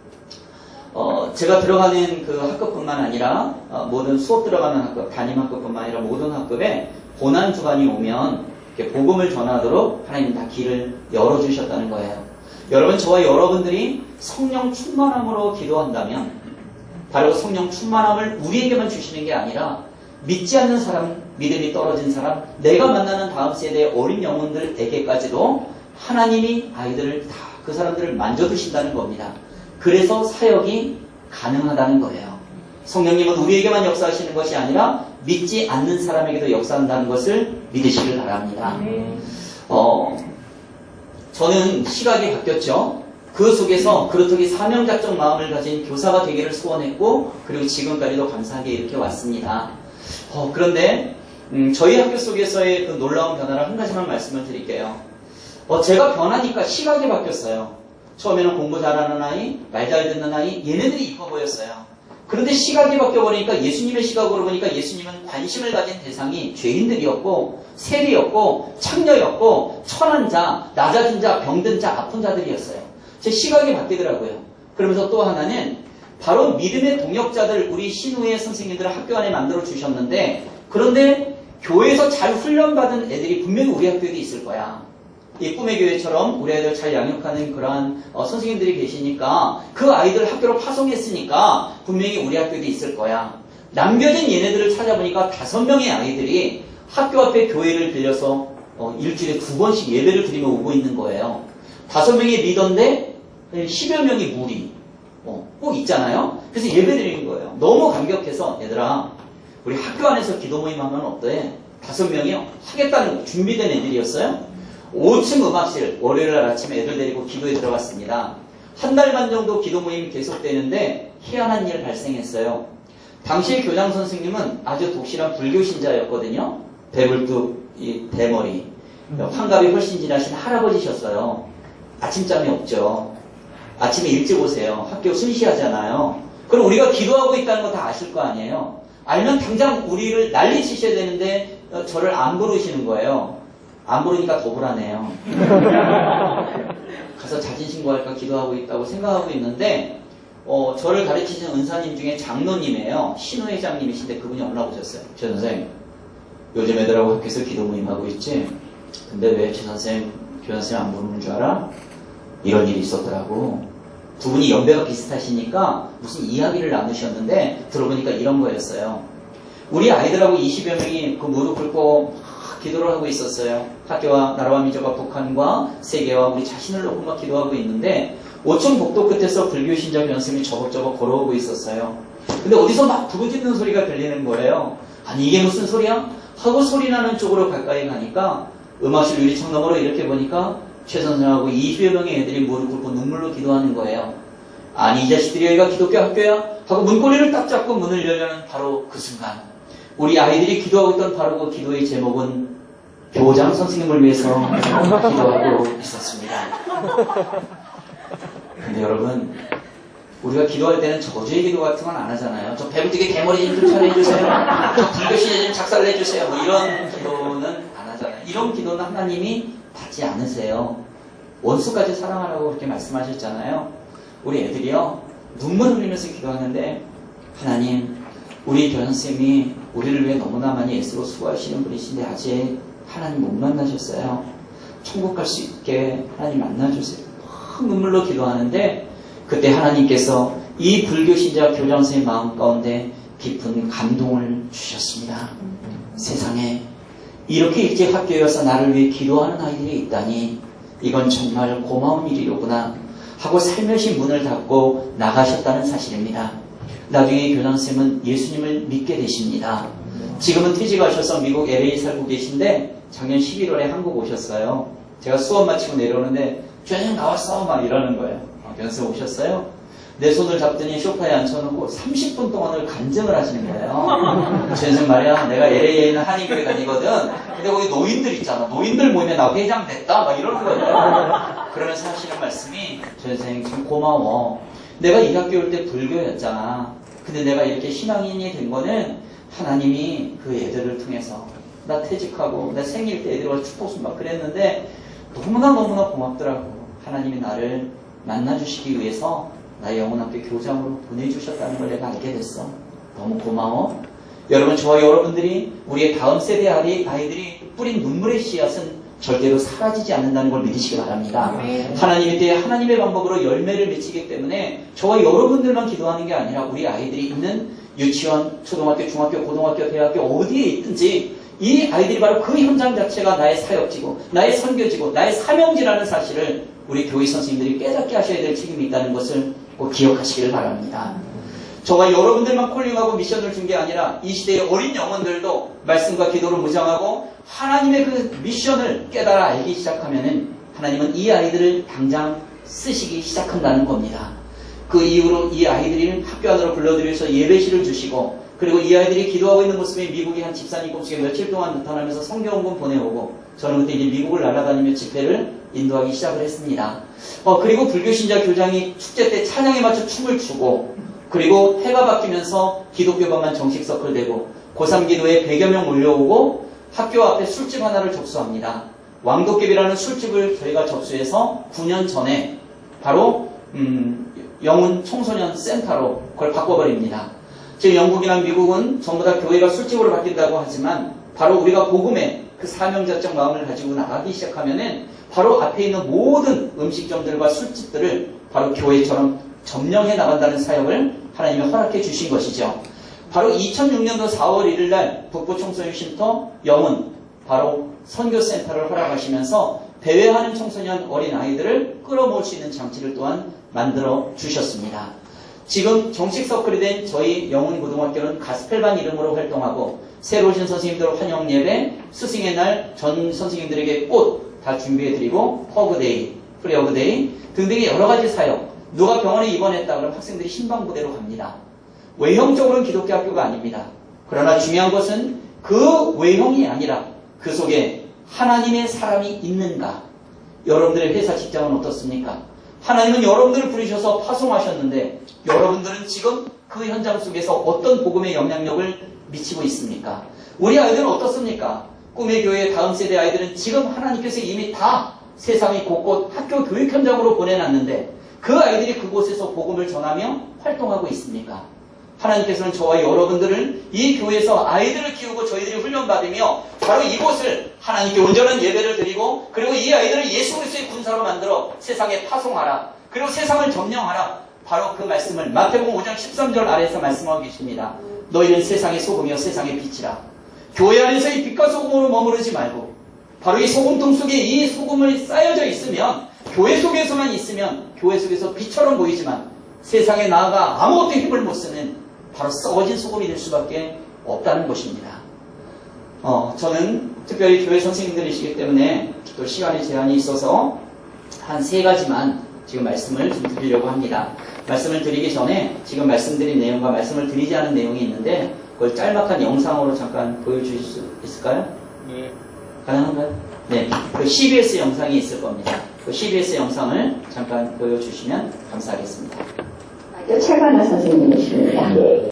제가 들어가는 그 학급뿐만 아니라 모든 수업 들어가는 학급, 담임 학급뿐만 아니라 모든 학급에 고난 주간이 오면 이렇게 복음을 전하도록 하나님 다 길을 열어주셨다는 거예요. 여러분 저와 여러분들이 성령 충만함으로 기도한다면 바로 성령 충만함을 우리에게만 주시는 게 아니라 믿지 않는 사람, 믿음이 떨어진 사람, 내가 만나는 다음 세대의 어린 영혼들에게까지도 하나님이 아이들을 다 그 사람들을 만져주신다는 겁니다. 그래서 사역이 가능하다는 거예요. 성령님은 우리에게만 역사하시는 것이 아니라 믿지 않는 사람에게도 역사한다는 것을 믿으시길 바랍니다. 저는 시각이 바뀌었죠. 그 속에서 그렇게 사명자적 마음을 가진 교사가 되기를 소원했고 그리고 지금까지도 감사하게 이렇게 왔습니다. 그런데 저희 학교 속에서의 그 놀라운 변화를 한 가지만 말씀을 드릴게요. 제가 변하니까 시각이 바뀌었어요. 처음에는 공부 잘하는 아이, 말 잘 듣는 아이, 얘네들이 이뻐 보였어요. 그런데 시각이 바뀌어버리니까 예수님의 시각으로 보니까 예수님은 관심을 가진 대상이 죄인들이었고 세리였고 창녀였고 천한 자, 낮아진 자, 병든 자, 아픈 자들이었어요. 제 시각이 바뀌더라고요. 그러면서 또 하나는 바로 믿음의 동역자들, 우리 신우의 선생님들을 학교 안에 만들어 주셨는데 그런데 교회에서 잘 훈련받은 애들이 분명히 우리 학교에도 있을 거야. 이 꿈의 교회처럼 우리 아이들 잘 양육하는 그러한 선생님들이 계시니까 그 아이들 학교로 파송했으니까 분명히 우리 학교에도 있을 거야. 남겨진 얘네들을 찾아보니까 5명의 아이들이 학교 앞에 교회를 빌려서 일주일에 2번씩 예배를 드리며 오고 있는 거예요. 5명의 리더인데 10여 명이 무리 꼭 있잖아요. 그래서 예배 드리는 거예요. 너무 감격해서 얘들아 우리 학교 안에서 기도 모임 하면 어때? 5명이요? 하겠다는 준비된 애들이었어요. 5층 음악실 월요일날 아침에 애들 데리고 기도에 들어갔습니다. 한 달만 정도 기도 모임이 계속되는데 희한한 일 발생했어요. 당시의 교장 선생님은 아주 독실한 불교 신자였거든요. 배불뚝 이 대머리 환갑이 훨씬 지나신 할아버지셨어요. 아침잠이 없죠. 아침에 일찍 오세요. 학교 순시하잖아요. 그럼 우리가 기도하고 있다는 거 다 아실 거 아니에요. 알면 당장 우리를 난리치셔야 되는데 저를 안 부르시는 거예요. 안 부르니까 더 불안해요. 가서 자진신고할까 기도하고 있다고 생각하고 있는데 저를 가르치신 은사님 중에 장로님이에요. 신우 회장님이신데 그분이 연락 오셨어요. 최 선생 요즘 애들하고 학교에서 기도 모임하고 있지? 근데 왜 최 선생 교장 선생님 안 부르는 줄 알아? 이런 일이 있었더라고. 두 분이 연배가 비슷하시니까 무슨 이야기를 나누셨는데 들어보니까 이런 거였어요. 우리 아이들하고 20여 명이 그 무릎 꿇고 기도를 하고 있었어요. 학교와 나라와 민족과 북한과 세계와 우리 자신을 놓고 막 기도하고 있는데 5층 복도 끝에서 불교 신자 교장선생님이 저벅저벅 걸어오고 있었어요. 근데 어디서 막 부르짖는 소리가 들리는 거예요. 아니 이게 무슨 소리야? 하고 소리 나는 쪽으로 가까이 가니까 음악실 유리창 너머로 이렇게 보니까 최 선생하고 20여 명의 애들이 무릎 꿇고 눈물로 기도하는 거예요. 아니 이 자식들이 여기가 기독교 학교야? 하고 문고리를 딱 잡고 문을 열려는 바로 그 순간 우리 아이들이 기도하고 있던 바로 그 기도의 제목은 교장 선생님을 위해서 기도하고 있었습니다. 근데 여러분 우리가 기도할 때는 저주의 기도 같은 건 안 하잖아요. 저 배불뚝에 대머리 좀 잘해주세요. 저 불교신에 좀 작살내주세요. 뭐 이런 기도는 안 하잖아요. 이런 기도는 하나님이 받지 않으세요. 원수까지 사랑하라고 그렇게 말씀하셨잖아요. 우리 애들이요 눈물 흘리면서 기도하는데 하나님 우리 교장 선생님이 우리를 위해 너무나 많이 애쓰고 수고하시는 분이신데 아직 하나님 못 만나셨어요. 천국 갈 수 있게 하나님 만나주세요. 막 눈물로 기도하는데 그때 하나님께서 이 불교신자 교장 선생님 마음 가운데 깊은 감동을 주셨습니다. 세상에 이렇게 일찍 학교에 와서 나를 위해 기도하는 아이들이 있다니 이건 정말 고마운 일이로구나 하고 살며시 문을 닫고 나가셨다는 사실입니다. 나중에 교장선생님은 예수님을 믿게 되십니다. 지금은 퇴직하셔서 미국 LA 살고 계신데 작년 11월에 한국 오셨어요. 제가 수업 마치고 내려오는데 교장님 나왔어 막 이러는 거예요. 교장선생님 오셨어요? 내 손을 잡더니 소파에 앉혀놓고 30분 동안을 간증을 하시는 거예요. 교장선생님 말이야, 내가 LA에 있는 한인교회 다니거든. 근데 거기 노인들 있잖아. 노인들 모임에 나 회장 됐다 막 이러는 거예요. 그러면서 하시는 말씀이 교장선생님 참 고마워. 내가 이 학교 올 때 불교였잖아. 근데 내가 이렇게 신앙인이 된 거는 하나님이 그 애들을 통해서 나 퇴직하고 내 생일 때 애들이 와서 축복수 막 그랬는데 너무나 고맙더라고. 하나님이 나를 만나주시기 위해서 나의 영혼학교 교장으로 보내주셨다는 걸 내가 알게 됐어. 너무 고마워. 여러분, 저와 여러분들이 우리의 다음 세대 아이들이 뿌린 눈물의 씨앗은 절대로 사라지지 않는다는 걸 믿으시기 바랍니다. 하나님의 때에 하나님의 방법으로 열매를 맺히기 때문에 저와 여러분들만 기도하는 게 아니라 우리 아이들이 있는 유치원, 초등학교, 중학교, 고등학교, 대학교 어디에 있든지 이 아이들이 바로 그 현장 자체가 나의 사역지고 나의 선교지고 나의 사명지라는 사실을 우리 교회 선생님들이 깨닫게 하셔야 될 책임이 있다는 것을 꼭 기억하시기를 바랍니다. 저와 여러분들만 콜링하고 미션을 준 게 아니라 이 시대의 어린 영혼들도 말씀과 기도로 무장하고 하나님의 그 미션을 깨달아 알기 시작하면은 하나님은 이 아이들을 당장 쓰시기 시작한다는 겁니다. 그 이후로 이 아이들을 학교 안으로 불러들여서 예배실을 주시고 그리고 이 아이들이 기도하고 있는 모습에 미국의 한 집사님 공식에 며칠 동안 나타나면서 성경원금 보내오고 저는 그때 이제 미국을 날아다니며 집회를 인도하기 시작을 했습니다. 그리고 불교신자 교장이 축제 때 찬양에 맞춰 춤을 추고 그리고 해가 바뀌면서 기독교반만 정식 서클되고 고3 기도에 100여 명 몰려오고 학교 앞에 술집 하나를 접수합니다. 왕도깨비라는 술집을 저희가 접수해서 9년 전에 바로 영훈 청소년 센터로 그걸 바꿔버립니다. 지금 영국이나 미국은 전부 다 교회가 술집으로 바뀐다고 하지만 바로 우리가 복음의 그 사명자적 마음을 가지고 나가기 시작하면은 바로 앞에 있는 모든 음식점들과 술집들을 바로 교회처럼 점령해 나간다는 사역을 하나님이 허락해 주신 것이죠. 바로 2006년도 4월 1일 날 북부청소년 쉼터 영훈 바로 선교센터를 허락하시면서 대회하는 청소년 어린 아이들을 끌어모을 수 있는 장치를 또한 만들어 주셨습니다. 지금 정식 서클이 된 저희 영훈고등학교는 가스펠반 이름으로 활동하고 새로 오신 선생님들 환영 예배, 스승의 날 전 선생님들에게 꽃 다 준비해드리고 허그데이, 프리허그데이 등등의 여러 가지 사역. 누가 병원에 입원했다 그러면 학생들이 신방부대로 갑니다. 외형적으로는 기독교 학교가 아닙니다. 그러나 중요한 것은 그 외형이 아니라 그 속에 하나님의 사람이 있는가. 여러분들의 회사 직장은 어떻습니까? 하나님은 여러분들을 부르셔서 파송하셨는데 여러분들은 지금 그 현장 속에서 어떤 복음의 영향력을 미치고 있습니까? 우리 아이들은 어떻습니까? 꿈의 교회의 다음 세대 아이들은 지금 하나님께서 이미 다 세상의 곳곳 학교 교육 현장으로 보내놨는데 그 아이들이 그곳에서 복음을 전하며 활동하고 있습니까? 하나님께서는 저와 여러분들을 이 교회에서 아이들을 키우고 저희들이 훈련받으며 바로 이곳을 하나님께 온전한 예배를 드리고 그리고 이 아이들을 예수 그리스도의 군사로 만들어 세상에 파송하라. 그리고 세상을 점령하라. 바로 그 말씀을 마태복음 5장 13절 아래에서 말씀하고 계십니다. 너희는 세상의 소금이요 세상의 빛이라. 교회 안에서 이 빛과 소금으로 머무르지 말고 바로 이 소금통 속에 이 소금을 쌓여져 있으면 교회 속에서만 있으면 교회 속에서 빛처럼 보이지만 세상에 나아가 아무것도 힘을 못 쓰는 바로 썩어진 소금이 될 수밖에 없다는 것입니다. 저는 특별히 교회 선생님들이시기 때문에 또 시간의 제한이 있어서 한 3가지만 지금 말씀을 좀 드리려고 합니다. 말씀을 드리기 전에 지금 말씀드린 내용과 말씀을 드리지 않은 내용이 있는데 그걸 짤막한 영상으로 잠깐 보여주실 수 있을까요? 네. 가능한가요? 네. 그 CBS 영상이 있을 겁니다. 그 CBS 영상을 잠깐 보여주시면 감사하겠습니다. 최관아 선생님이십니다.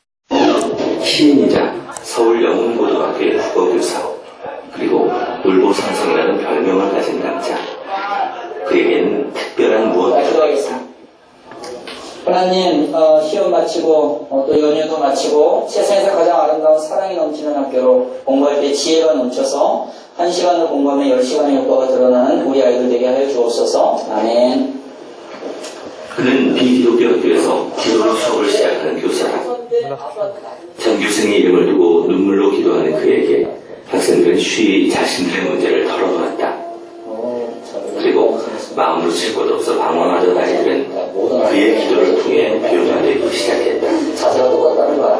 시인이자 서울 영훈고등학교의 국어교사 그리고 울보선생이라는 별명을 가진 남자. 그에게는 특별한 무언가. 기도하겠습니다. 하나님, 시험 마치고 또 연휴도 마치고 세상에서 가장 아름다운 사랑이 넘치는 학교로 공부할 때 지혜가 넘쳐서 1시간을 공부하면 10시간의 효과가 드러나는 우리 아이들 되게 하여 주옵소서. 아멘. 그는 비기독교 학교에서 기도로 수업을 시작하는 교사다. 전교생의 이름을 두고 눈물로 기도하는 그에게 학생들은 쉬이 자신들의 문제를 털어놓았다. 그리고 마음으로 칠 곳 없어 방황하던 아이들은 그의 기도를 통해 변화되기 시작했다. 자세가 똑같다는 거야.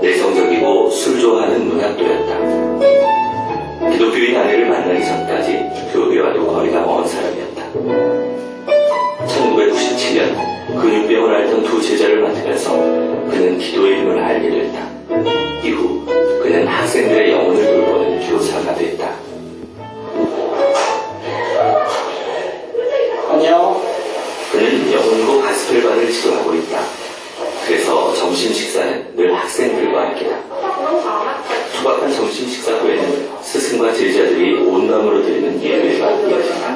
내성적이고 술 좋아하는 문학도였다. 기독교인 아내를 만나기 전까지 교회와도 거리가 먼 사람이었다. 1997년 근육병을 앓던 두 제자를 맡으면서 그는 기도의 힘을 알게 됐다. 이후 그는 학생들의 영혼을 돌보는 교사가 됐다. 안녕. 그는 영혼고 가스펠반을 지도하고 있다. 그래서 점심 식사는 늘 학생들과 함께다. 소박한 점심 식사 후에는 스승과 제자들이 온 마음으로 드리는 예배가 이어진다.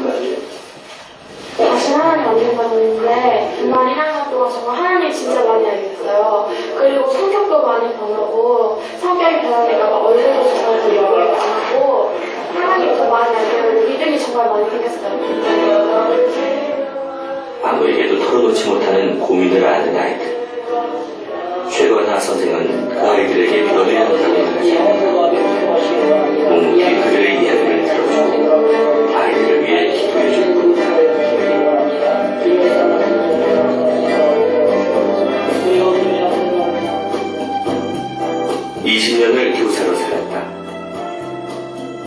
다시 하나님 만든 거였는데 정말 1학년 동안 정말 하나님 진짜 많이 알게 됐어요. 그리고 성격도 많이 변하고 성격이 변하니까 막 얼굴도 정말 더 영향이 강하고 하나님도 많이 알게 되고 믿음이 정말 많이 생겼어요. 아무에게도 털어놓지 못하는 고민을 아는 아이들. 최건하 선생은 그 아이들에게 변해야 한다고 말하자 묵묵히 그들의 이야기를 들어주고 아이들을 위해 기도해주고 20년을 교사로 살았다.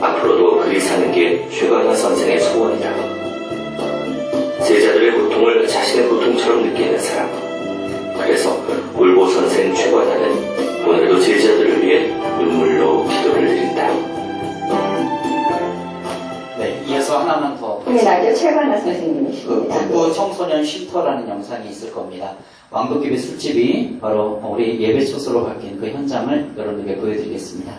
앞으로도 그리 사는 게 최건하 선생의 소원이다. 제자들의 고통을 자신의 고통처럼 느끼는 사람. 그래서 울보 선생 최건하는 오늘도 제자들을 위해 눈물로 기도를 드린다. 네, 이어서 하나만 더. 국민학교 최관아 그 선생님이십니다. 북부 청소년 쉼터라는 영상이 있을 겁니다. 왕도집의 술집이 바로 우리 예배 초소로 바뀐 그 현장을 여러분에게 보여드리겠습니다.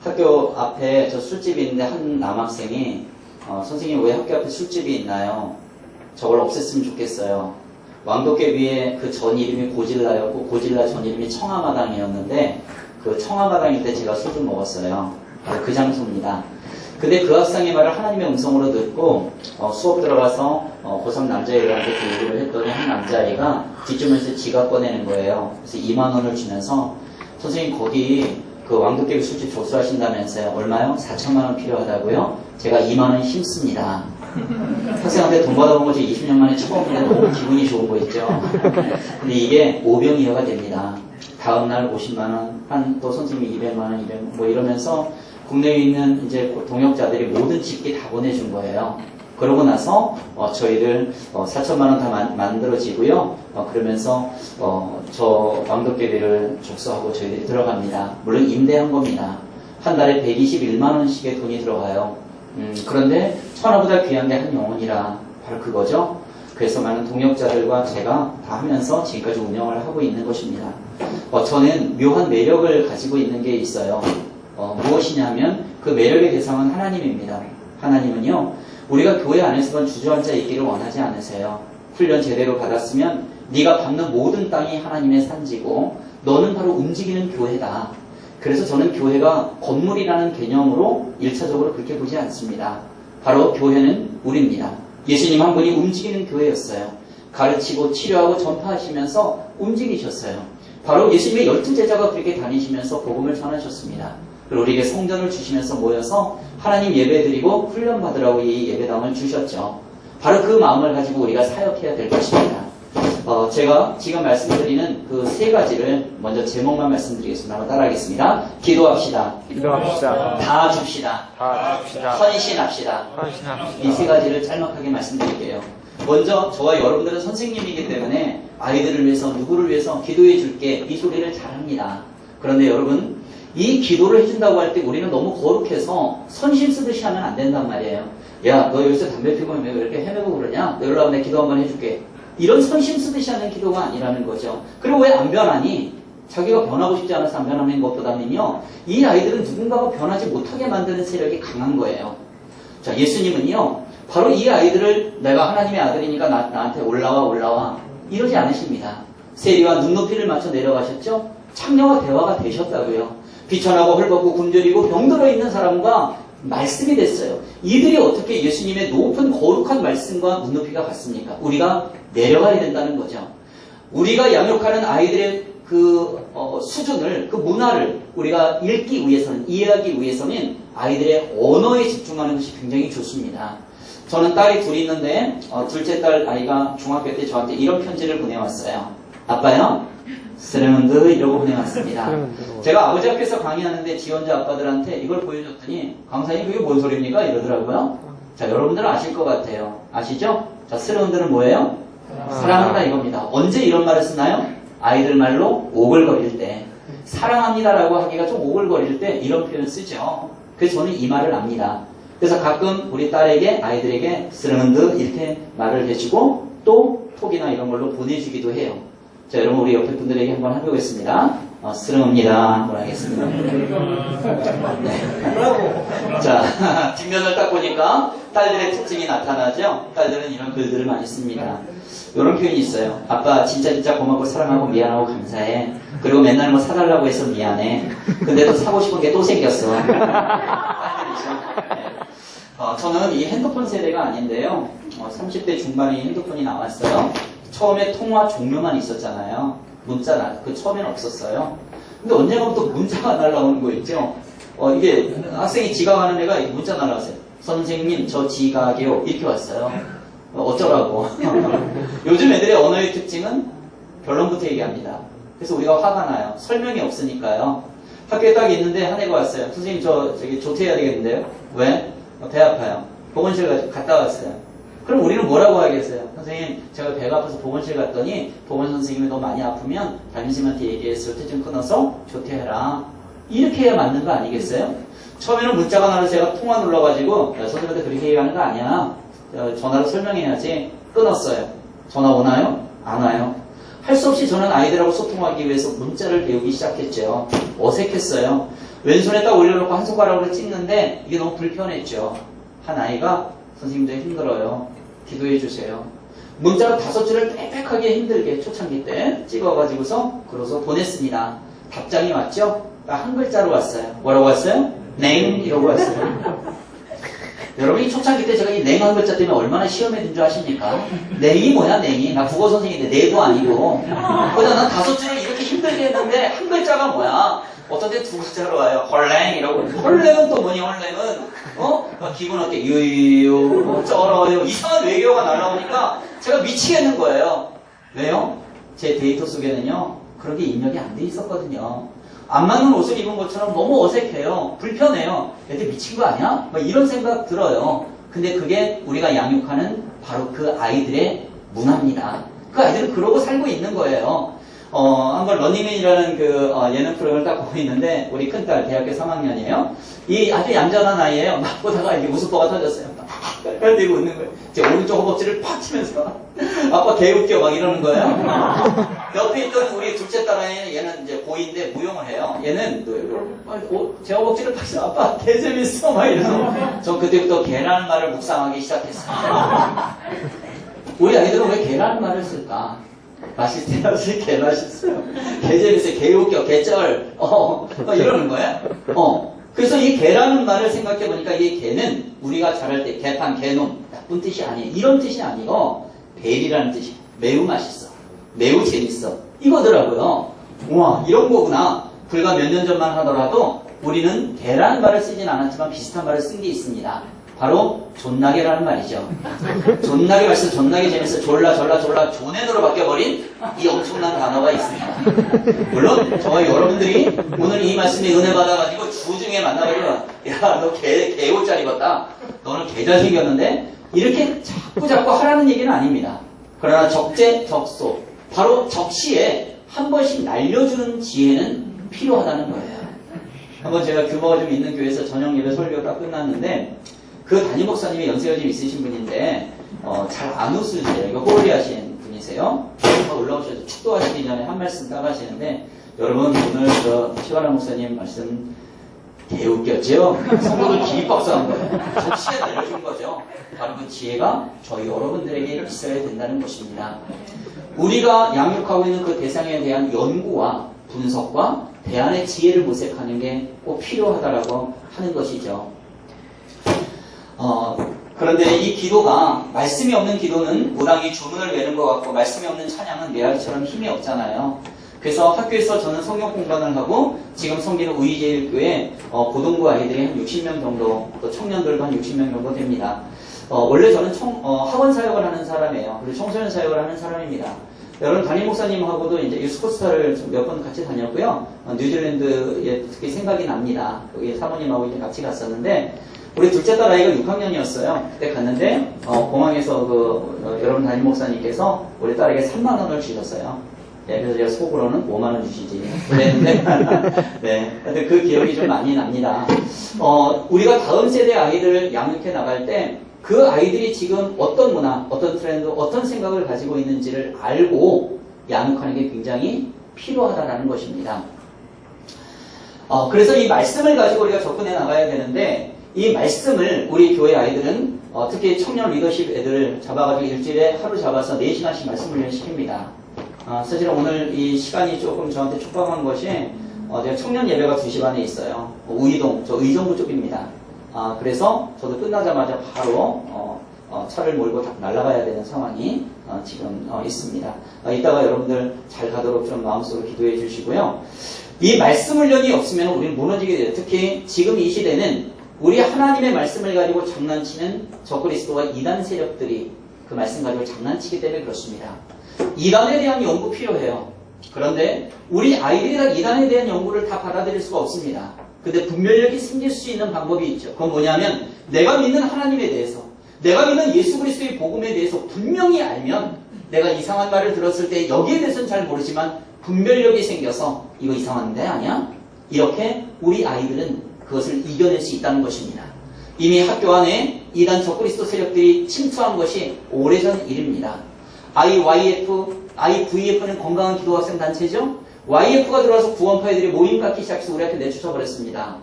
학교 앞에 저 술집이 있는데 한 남학생이 선생님 왜 학교 앞에 술집이 있나요? 저걸 없앴으면 좋겠어요. 왕도계 위에 그 전 이름이 고질라였고 고질라 전 이름이 청아마당이었는데 그 청아마당일 때 제가 술 좀 먹었어요. 그 장소입니다. 근데 그 학생의 말을 하나님의 음성으로 듣고 수업 들어가서 고3 남자애들한테 그 얘기를 했더니 한 남자애가 뒷주머니에서 지갑 꺼내는 거예요. 그래서 2만 원을 주면서 선생님 거기 그 왕도깨비 술집 조수하신다면서요. 얼마요? 4천만 원 필요하다고요? 제가 2만 원 힘씁니다. 학생한테 돈 받아본 거 20년 만에 처음 보는데 너무 기분이 좋은 거 있죠. 근데 이게 5병 이하가 됩니다. 다음날 50만 원, 한 또 선생님이 200만 원, 200만 뭐 이러면서 국내에 있는 이제 동역자들이 모든 집기 다 보내준 거예요. 그러고 나서 저희들 4천만 원 다 만들어지고요. 그러면서 저 왕도깨비를 족수하고 저희들이 들어갑니다. 물론 임대한 겁니다. 한 달에 121만 원씩의 돈이 들어가요. 그런데 천하보다 귀한 게 한 영혼이라 바로 그거죠. 그래서 많은 동역자들과 제가 다 하면서 지금까지 운영을 하고 있는 것입니다. 저는 묘한 매력을 가지고 있는 게 있어요. 무엇이냐면 그 매력의 대상은 하나님입니다. 하나님은요, 우리가 교회 안에서만 주저앉아 있기를 원하지 않으세요. 훈련 제대로 받았으면 네가 밟는 모든 땅이 하나님의 산지고 너는 바로 움직이는 교회다. 그래서 저는 교회가 건물이라는 개념으로 1차적으로 그렇게 보지 않습니다. 바로 교회는 우리입니다. 예수님 한 분이 움직이는 교회였어요. 가르치고 치료하고 전파하시면서 움직이셨어요. 바로 예수님의 12제자가 그렇게 다니시면서 복음을 전하셨습니다. 그리고 우리에게 성전을 주시면서 모여서 하나님 예배드리고 훈련받으라고 이 예배당을 주셨죠. 바로 그 마음을 가지고 우리가 사역해야 될 것입니다. 제가 지금 말씀드리는 그 세 가지를 먼저 제목만 말씀드리겠습니다. 한번 따라하겠습니다. 기도합시다. 기도합시다. 다 줍시다. 다 줍시다. 헌신합시다. 헌신합시다. 이 세 가지를 짤막하게 말씀드릴게요. 먼저 저와 여러분들은 선생님이기 때문에 아이들을 위해서 누구를 위해서 기도해 줄게 이 소리를 잘합니다. 그런데 여러분 이 기도를 해준다고 할 때 우리는 너무 거룩해서 선심 쓰듯이 하면 안 된단 말이에요. 야, 너 여기서 담배 피고 왜 이렇게 헤매고 그러냐? 너 일로 와봐, 내가 기도 한번 해줄게. 이런 선심 쓰듯이 하는 기도가 아니라는 거죠. 그리고 왜 안 변하니? 자기가 변하고 싶지 않아서 안 변하는 것보다는요, 이 아이들은 누군가가 변하지 못하게 만드는 세력이 강한 거예요. 자, 예수님은요, 바로 이 아이들을 내가 하나님의 아들이니까 나한테 올라와 이러지 않으십니다. 세리와 눈높이를 맞춰 내려가셨죠? 창녀와 대화가 되셨다고요. 비천하고 헐벗고 굶주리고 병들어 있는 사람과 말씀이 됐어요. 이들이 어떻게 예수님의 높은 거룩한 말씀과 눈높이가 같습니까? 우리가 내려가야 된다는 거죠. 우리가 양육하는 아이들의 그 수준을, 그 문화를 우리가 읽기 위해서는, 이해하기 위해서는 아이들의 언어에 집중하는 것이 굉장히 좋습니다. 저는 딸이 둘이 있는데 둘째 딸 아이가 중학교 때 저한테 이런 편지를 보내왔어요. 아빠요, 스레문드 이러고 보내왔습니다. 제가 아버지 앞에서 강의하는데 지원자 아빠들한테 이걸 보여줬더니 강사님 그게 뭔 소리입니까? 이러더라고요. 자, 여러분들은 아실 것 같아요. 아시죠? 자, 스레문드는 뭐예요? 사랑한다 이겁니다. 언제 이런 말을 쓰나요? 아이들 말로 오글거릴 때. 사랑합니다라고 하기가 좀 오글거릴 때 이런 표현 쓰죠. 그래서 저는 이 말을 압니다. 그래서 가끔 우리 딸에게, 아이들에게 스레문드 이렇게 말을 해주고 또 톡이나 이런 걸로 보내주기도 해요. 자, 여러분 우리 옆에 분들에게 한번 해보겠습니다. 스름합니다. 한번 하겠습니다. 네. 자, 뒷면을 딱 보니까 딸들의 특징이 나타나죠. 딸들은 이런 글들을 많이 씁니다. 이런 표현이 있어요. 아빠 진짜 고맙고 사랑하고 미안하고 감사해. 그리고 맨날 뭐 사달라고 해서 미안해. 근데 또 사고 싶은 게 또 생겼어. 딸들이죠. 네. 저는 이 핸드폰 세대가 아닌데요. 30대 중반에 핸드폰이 나왔어요. 처음에 통화 종료만 있었잖아요. 문자 그 처음에는 없었어요. 근데 언젠가부터 문자가 날라오는 거 있죠. 이게 학생이 지각하는 애가 문자 날라왔어요. 선생님 저 지각이요 이렇게 왔어요. 어쩌라고. 요즘 애들의 언어의 특징은 결론부터 얘기합니다. 그래서 우리가 화가 나요. 설명이 없으니까요. 학교에 딱 있는데 한 애가 왔어요. 선생님 저기 조퇴해야 되겠는데요. 왜? 배 아파요. 보건실 갔다 왔어요. 그럼 우리는 뭐라고 하겠어요? 선생님, 제가 배가 아파서 보건실 갔더니 보건 선생님이 너무 많이 아프면 담임쌤한테 얘기했을 때 좀 끊어서 조퇴해라. 이렇게 해야 맞는 거 아니겠어요? 처음에는 문자가 나서 제가 통화 눌러가지고 선생님한테 그렇게 얘기하는 거 아니야. 전화로 설명해야지. 끊었어요. 전화 오나요? 안 와요. 할 수 없이 저는 아이들하고 소통하기 위해서 문자를 배우기 시작했죠. 어색했어요. 왼손에 딱 올려놓고 한 손가락으로 찍는데 이게 너무 불편했죠. 한 아이가 선생님 저 힘들어요. 기도해 주세요. 문자로 5줄을 빽빽하게 힘들게 초창기 때 찍어가지고서 그래서 보냈습니다. 답장이 왔죠? 딱 한 글자로 왔어요. 뭐라고 왔어요? 냉 이러고 왔어요. 여러분 이 초창기 때 제가 이 냉 한 글자 때문에 얼마나 시험에 든 줄 아십니까? 냉이 뭐야 냉이? 나 국어 선생인데 내도 아니고 그러다 난 5줄을 이렇게 힘들게 했는데 한 글자가 뭐야? 어떤 때 2글자로 와요. 헐랭 이러고 헐랭은 또 뭐니 헐랭은 기분 어때? 유유 쩔어요 이상한 외교가 날라오니까 제가 미치겠는 거예요. 왜요? 제 데이터 속에는요 그런 게 입력이 안 돼 있었거든요. 안 맞는 옷을 입은 것처럼 너무 어색해요. 불편해요. 애들 미친 거 아니야? 막 이런 생각 들어요. 근데 그게 우리가 양육하는 바로 그 아이들의 문화입니다. 그 아이들은 그러고 살고 있는 거예요. 한번 러닝맨이라는 그 예능 프로그램을 딱 보고 있는데 우리 큰딸 대학교 3학년이에요. 이 아주 얌전한 아이예요. 막 보다가 이게 웃음보가 터졌어요. 깔깔 대고 웃는 거예요. 제 오른쪽 허벅지를 팍 치면서 아빠 개웃겨 막 이러는 거예요. 옆에 있던 우리 둘째 딸아이는 얘는 이제 고2인데 무용을 해요. 얘는 제 허벅지를 팍 치면서 아빠 개 재밌어 막 이러면서 저 그때부터 개라는 말을 묵상하기 시작했어요. 우리 아이들은 왜 개라는 말을 쓸까? 맛있어요. 개 맛있어요. 개 재밌어요. 개 웃겨. 개쩔. 이러는 거예요. 그래서 이 개라는 말을 생각해보니까 이 개는 우리가 잘할 때 개판, 개놈 나쁜 뜻이 아니에요. 이런 뜻이 아니고 벨이라는 뜻이 매우 맛있어. 매우 재밌어. 이거더라고요. 우와 이런 거구나. 불과 몇 년 전만 하더라도 우리는 개라는 말을 쓰진 않았지만 비슷한 말을 쓴 게 있습니다. 바로 존나게라는 말이죠. 존나게 맛있어, 존나게 재밌어, 졸라 존앤으로 바뀌어버린 이 엄청난 단어가 있습니다. 물론 저와 여러분들이 오늘 이 말씀에 은혜 받아가지고 주중에 만나가지고 야 너 개 옷 잘 입었다. 너는 개 잘생겼는데 이렇게 자꾸 하라는 얘기는 아닙니다. 그러나 적재적소 바로 적시에 한 번씩 날려주는 지혜는 필요하다는 거예요. 한번 제가 규모가 좀 있는 교회에서 저녁 예배 설교가 끝났는데 그 담임 목사님이 연세가 좀 있으신 분인데 잘 안 웃으세요. 이거 호리 하신 분이세요. 올라오셔서 축도하시기 전에 한 말씀 따가시는데 여러분 오늘 저 최관람 목사님 말씀 개웃겼죠? 성도들 기립박수한 거예요. 적시에 날려준 거죠. 바로 그 지혜가 저희 여러분들에게 있어야 된다는 것입니다. 우리가 양육하고 있는 그 대상에 대한 연구와 분석과 대안의 지혜를 모색하는 게 꼭 필요하다라고 하는 것이죠. 그런데 이 기도가 말씀이 없는 기도는 무당이 주문을 외는 것 같고 말씀이 없는 찬양은 메아리처럼 힘이 없잖아요. 그래서 학교에서 저는 성경 공부를 하고 지금 섬기는 우이제일교회 고등부 아이들이 한 60명 정도 또 청년들도 한 60명 정도 됩니다. 원래 저는 학원 사역을 하는 사람이에요. 그리고 청소년 사역을 하는 사람입니다. 여러분 담임 목사님하고도 이제 유스코스타를 몇 번 같이 다녔고요. 뉴질랜드에 특히 생각이 납니다. 거기 사모님하고 이제 같이 갔었는데 우리 둘째 딸 아이가 6학년이었어요. 그때 갔는데 공항에서 여러분 담임 목사님께서 우리 딸에게 3만 원을 주셨어요. 네, 그래서 제가 속으로는 5만 원 주시지 그랬는데 네, 근데 그 기억이 좀 많이 납니다. 우리가 다음 세대 아이들을 양육해 나갈 때 그 아이들이 지금 어떤 문화, 어떤 트렌드, 어떤 생각을 가지고 있는지를 알고 양육하는 게 굉장히 필요하다는 것입니다. 그래서 이 말씀을 가지고 우리가 접근해 나가야 되는데 이 말씀을 우리 교회 아이들은 특히 청년 리더십 애들 잡아가지고 일주일에 하루 잡아서 4시간씩 말씀을 시킵니다. 사실은 오늘 이 시간이 조금 저한테 촉박한 것이 제가 청년 예배가 2시 반에 있어요. 우이동, 저 의정부 쪽입니다. 그래서 저도 끝나자마자 바로 차를 몰고 다 날아가야 되는 상황이 지금 있습니다. 이따가 여러분들 잘 가도록 좀 마음속으로 기도해 주시고요. 이 말씀 훈련이 없으면 우리는 무너지게 돼요. 특히 지금 이 시대는 우리 하나님의 말씀을 가지고 장난치는 적그리스도와 이단 세력들이 그 말씀 가지고 장난치기 때문에 그렇습니다. 이단에 대한 연구 필요해요. 그런데 우리 아이들이 다 이단에 대한 연구를 다 받아들일 수가 없습니다. 근데 분별력이 생길 수 있는 방법이 있죠. 그건 뭐냐면 내가 믿는 하나님에 대해서 내가 믿는 예수 그리스도의 복음에 대해서 분명히 알면 내가 이상한 말을 들었을 때 여기에 대해서는 잘 모르지만 분별력이 생겨서 이거 이상한데 아니야? 이렇게 우리 아이들은 그것을 이겨낼 수 있다는 것입니다. 이미 학교 안에 이단 적그리스도 세력들이 침투한 것이 오래전 일입니다. IVF는 건강한 기도학생 단체죠. YF가 들어와서 구원파애들이 모임 갖기 시작해서 우리 학교 내쫓아버렸습니다.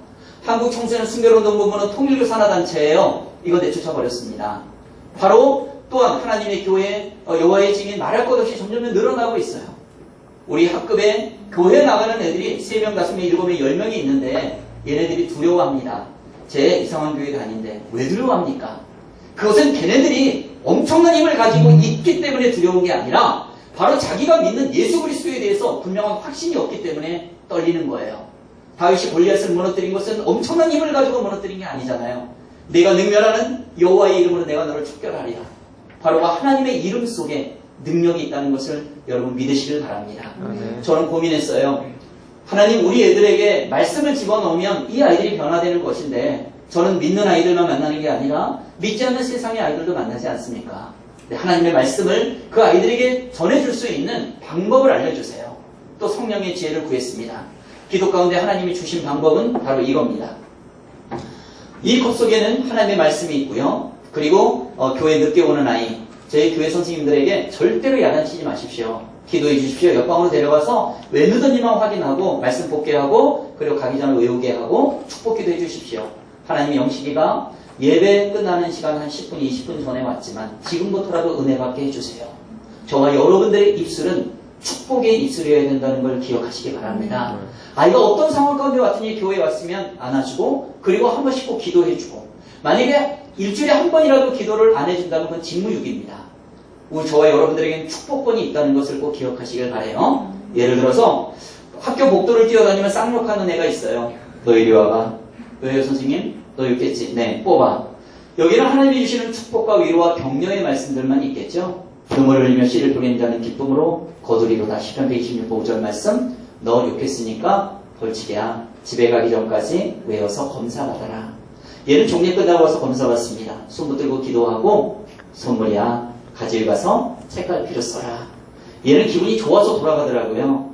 한국 청소년 순결운동본부는 통일교 산하단체예요. 이거 내쫓아버렸습니다. 바로 또한 하나님의 교회 여호와의 증인 말할 것 없이 점점 늘어나고 있어요. 우리 학급에 교회 나가는 애들이 3명, 5명, 7명, 10명이 있는데 얘네들이 두려워합니다. 제 이상한 교회 다니는데 왜 두려워합니까? 그것은 걔네들이 엄청난 힘을 가지고 있기 때문에 두려운 게 아니라 바로 자기가 믿는 예수 그리스도에 대해서 분명한 확신이 없기 때문에 떨리는 거예요. 다윗이 골리앗을 무너뜨린 것은 엄청난 힘을 가지고 무너뜨린 게 아니잖아요. 내가 능멸하는 여호와의 이름으로 내가 너를 척결하리라. 바로 그 하나님의 이름 속에 능력이 있다는 것을 여러분 믿으시길 바랍니다. 저는 고민했어요. 하나님 우리 애들에게 말씀을 집어넣으면 이 아이들이 변화되는 것인데 저는 믿는 아이들만 만나는 게 아니라 믿지 않는 세상의 아이들도 만나지 않습니까? 하나님의 말씀을 그 아이들에게 전해줄 수 있는 방법을 알려주세요. 또 성령의 지혜를 구했습니다. 기도 가운데 하나님이 주신 방법은 바로 이겁니다. 이 컵 속에는 하나님의 말씀이 있고요. 그리고 교회 늦게 오는 아이, 저희 교회 선생님들에게 절대로 야단치지 마십시오. 기도해 주십시오. 옆방으로 데려가서 왜 늦었니만 확인하고 말씀 복귀하고 그리고 가기 전에 외우게 하고 축복기도 해 주십시오. 하나님의 영식이가 예배 끝나는 시간 한 10분, 20분 전에 왔지만 지금부터라도 은혜 받게 해주세요. 저와 여러분들의 입술은 축복의 입술이어야 된다는 걸 기억하시기 바랍니다. 아이가 어떤 상황 가운데 왔더니 교회에 왔으면 안아주고 그리고 한 번씩 꼭 기도해주고 만약에 일주일에 한 번이라도 기도를 안 해준다면 그건 직무유기입니다. 우리 저와 여러분들에게는 축복권이 있다는 것을 꼭 기억하시길 바라요. 예를 들어서 학교 복도를 뛰어다니면 쌍욕하는 애가 있어요. 너 이리 와봐. 왜요 선생님? 너 있겠지? 네, 뽑아. 여기는 하나님이 주시는 축복과 위로와 격려의 말씀들만 있겠죠? 눈물을 흘리며 씨를 뿌리는 자는 기쁨으로 거두리로다. 시편 126편 5절 말씀. 너 욕했으니까 벌칙이야. 집에 가기 전까지 외워서 검사받아라. 얘는 종례 끝나고 와서 검사받습니다. 손 붙들고 기도하고 선물이야. 가지고 가서 책갈 필요 써라. 얘는 기분이 좋아서 돌아가더라고요.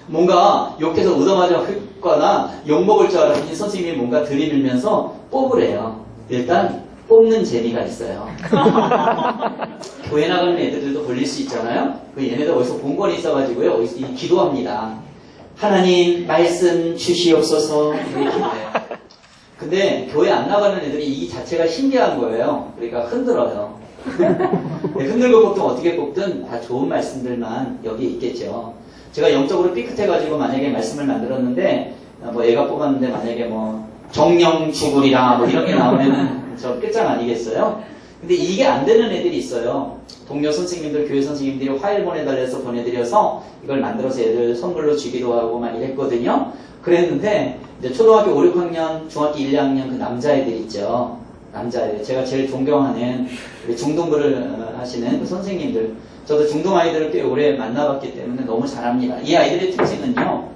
뭔가 욕해서 얻어맞거나 욕먹을 줄 알았더니 선생님이 뭔가 들이밀면서 뽑으래요. 일단 뽑는 재미가 있어요. 교회 나가는 애들도 걸릴 수 있잖아요. 얘네들 어디서 본 권이 있어가지고요. 어디서 기도합니다. 하나님 말씀 주시옵소서 이렇게 기도해요. 근데 교회 안 나가는 애들이 이 자체가 신기한 거예요. 그러니까 흔들어요. 흔들고 뽑든 어떻게 뽑든 다 좋은 말씀들만 여기 있겠죠. 제가 영적으로 삐끗해가지고 만약에 말씀을 만들었는데 뭐 애가 뽑았는데 만약에 뭐 정령 죽으리라 뭐 이런 게 나오면은 저 끝장 아니겠어요? 근데 이게 안 되는 애들이 있어요. 동료 선생님들, 교회 선생님들이 파일 보내달래서 보내드려서 이걸 만들어서 애들 선물로 주기도 하고 막 이랬거든요. 그랬는데 이제 초등학교 5, 6학년, 중학교 1, 2학년 그 남자애들 있죠. 남자애들. 제가 제일 존경하는 우리 중등부를 하시는 그 선생님들. 저도 중등 아이들을 꽤 오래 만나봤기 때문에 너무 잘합니다. 이 아이들의 특징은요.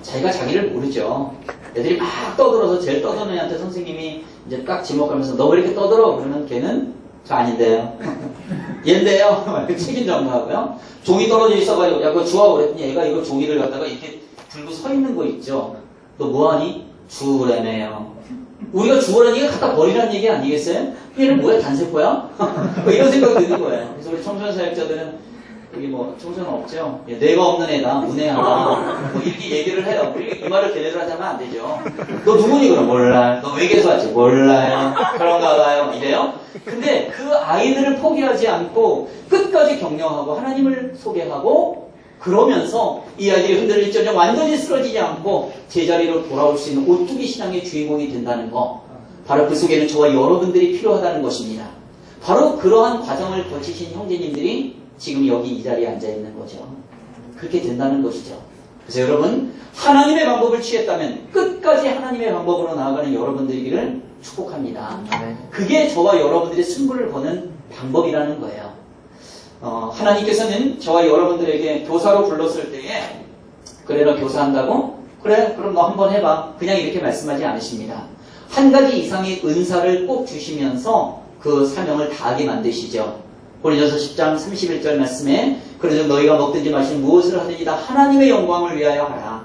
자기가 자기를 모르죠. 애들이 막 떠들어서 제일 떠드는 애한테 선생님이 이제 딱 지목하면서 너 왜 이렇게 떠들어? 그러면 걔는 저 아닌데요. 얘인데요. 책임 전가하고요. 종이 떨어져 있어가지고 야 그거 주워 그랬더니 얘가 이거 종이를 갖다가 이렇게 들고 서 있는 거 있죠. 너 뭐하니? 주우래매요. 우리가 주우라는 얘기가 갖다 버리라는 얘기 아니겠어요? 얘는 뭐야? 단세포야? 뭐 이런 생각 드는 거예요. 그래서 우리 청소년 사역자들은 여기 뭐 청소년 없죠? 뇌가 없는 애다, 문외한다 뭐 이렇게 얘기를 해요. 이 말을 대대로 하자면 안 되죠. 너 누구니? 그럼 몰라요. 너 외계에서 왔지? 몰라요. 그런가 봐요. 이래요. 근데 그 아이들을 포기하지 않고 끝까지 격려하고 하나님을 소개하고 그러면서 이 아이들이 흔들릴지언정 완전히 쓰러지지 않고 제자리로 돌아올 수 있는 오뚜기 신앙의 주인공이 된다는 거. 바로 그 속에는 저와 여러분들이 필요하다는 것입니다. 바로 그러한 과정을 거치신 형제님들이 지금 여기 이 자리에 앉아있는 거죠. 그렇게 된다는 것이죠. 그래서 여러분 하나님의 방법을 취했다면 끝까지 하나님의 방법으로 나아가는 여러분들이기를 축복합니다. 그게 저와 여러분들의 승부를 거는 방법이라는 거예요. 하나님께서는 저와 여러분들에게 교사로 불렀을 때에 그래 너 교사한다고? 그래 그럼 너 한번 해봐. 그냥 이렇게 말씀하지 않으십니다. 한 가지 이상의 은사를 꼭 주시면서 그 사명을 다하게 만드시죠. 고린도서 10장 31절 말씀에 그러므로 너희가 먹든지 마시든 무엇을 하든지 다 하나님의 영광을 위하여 하라.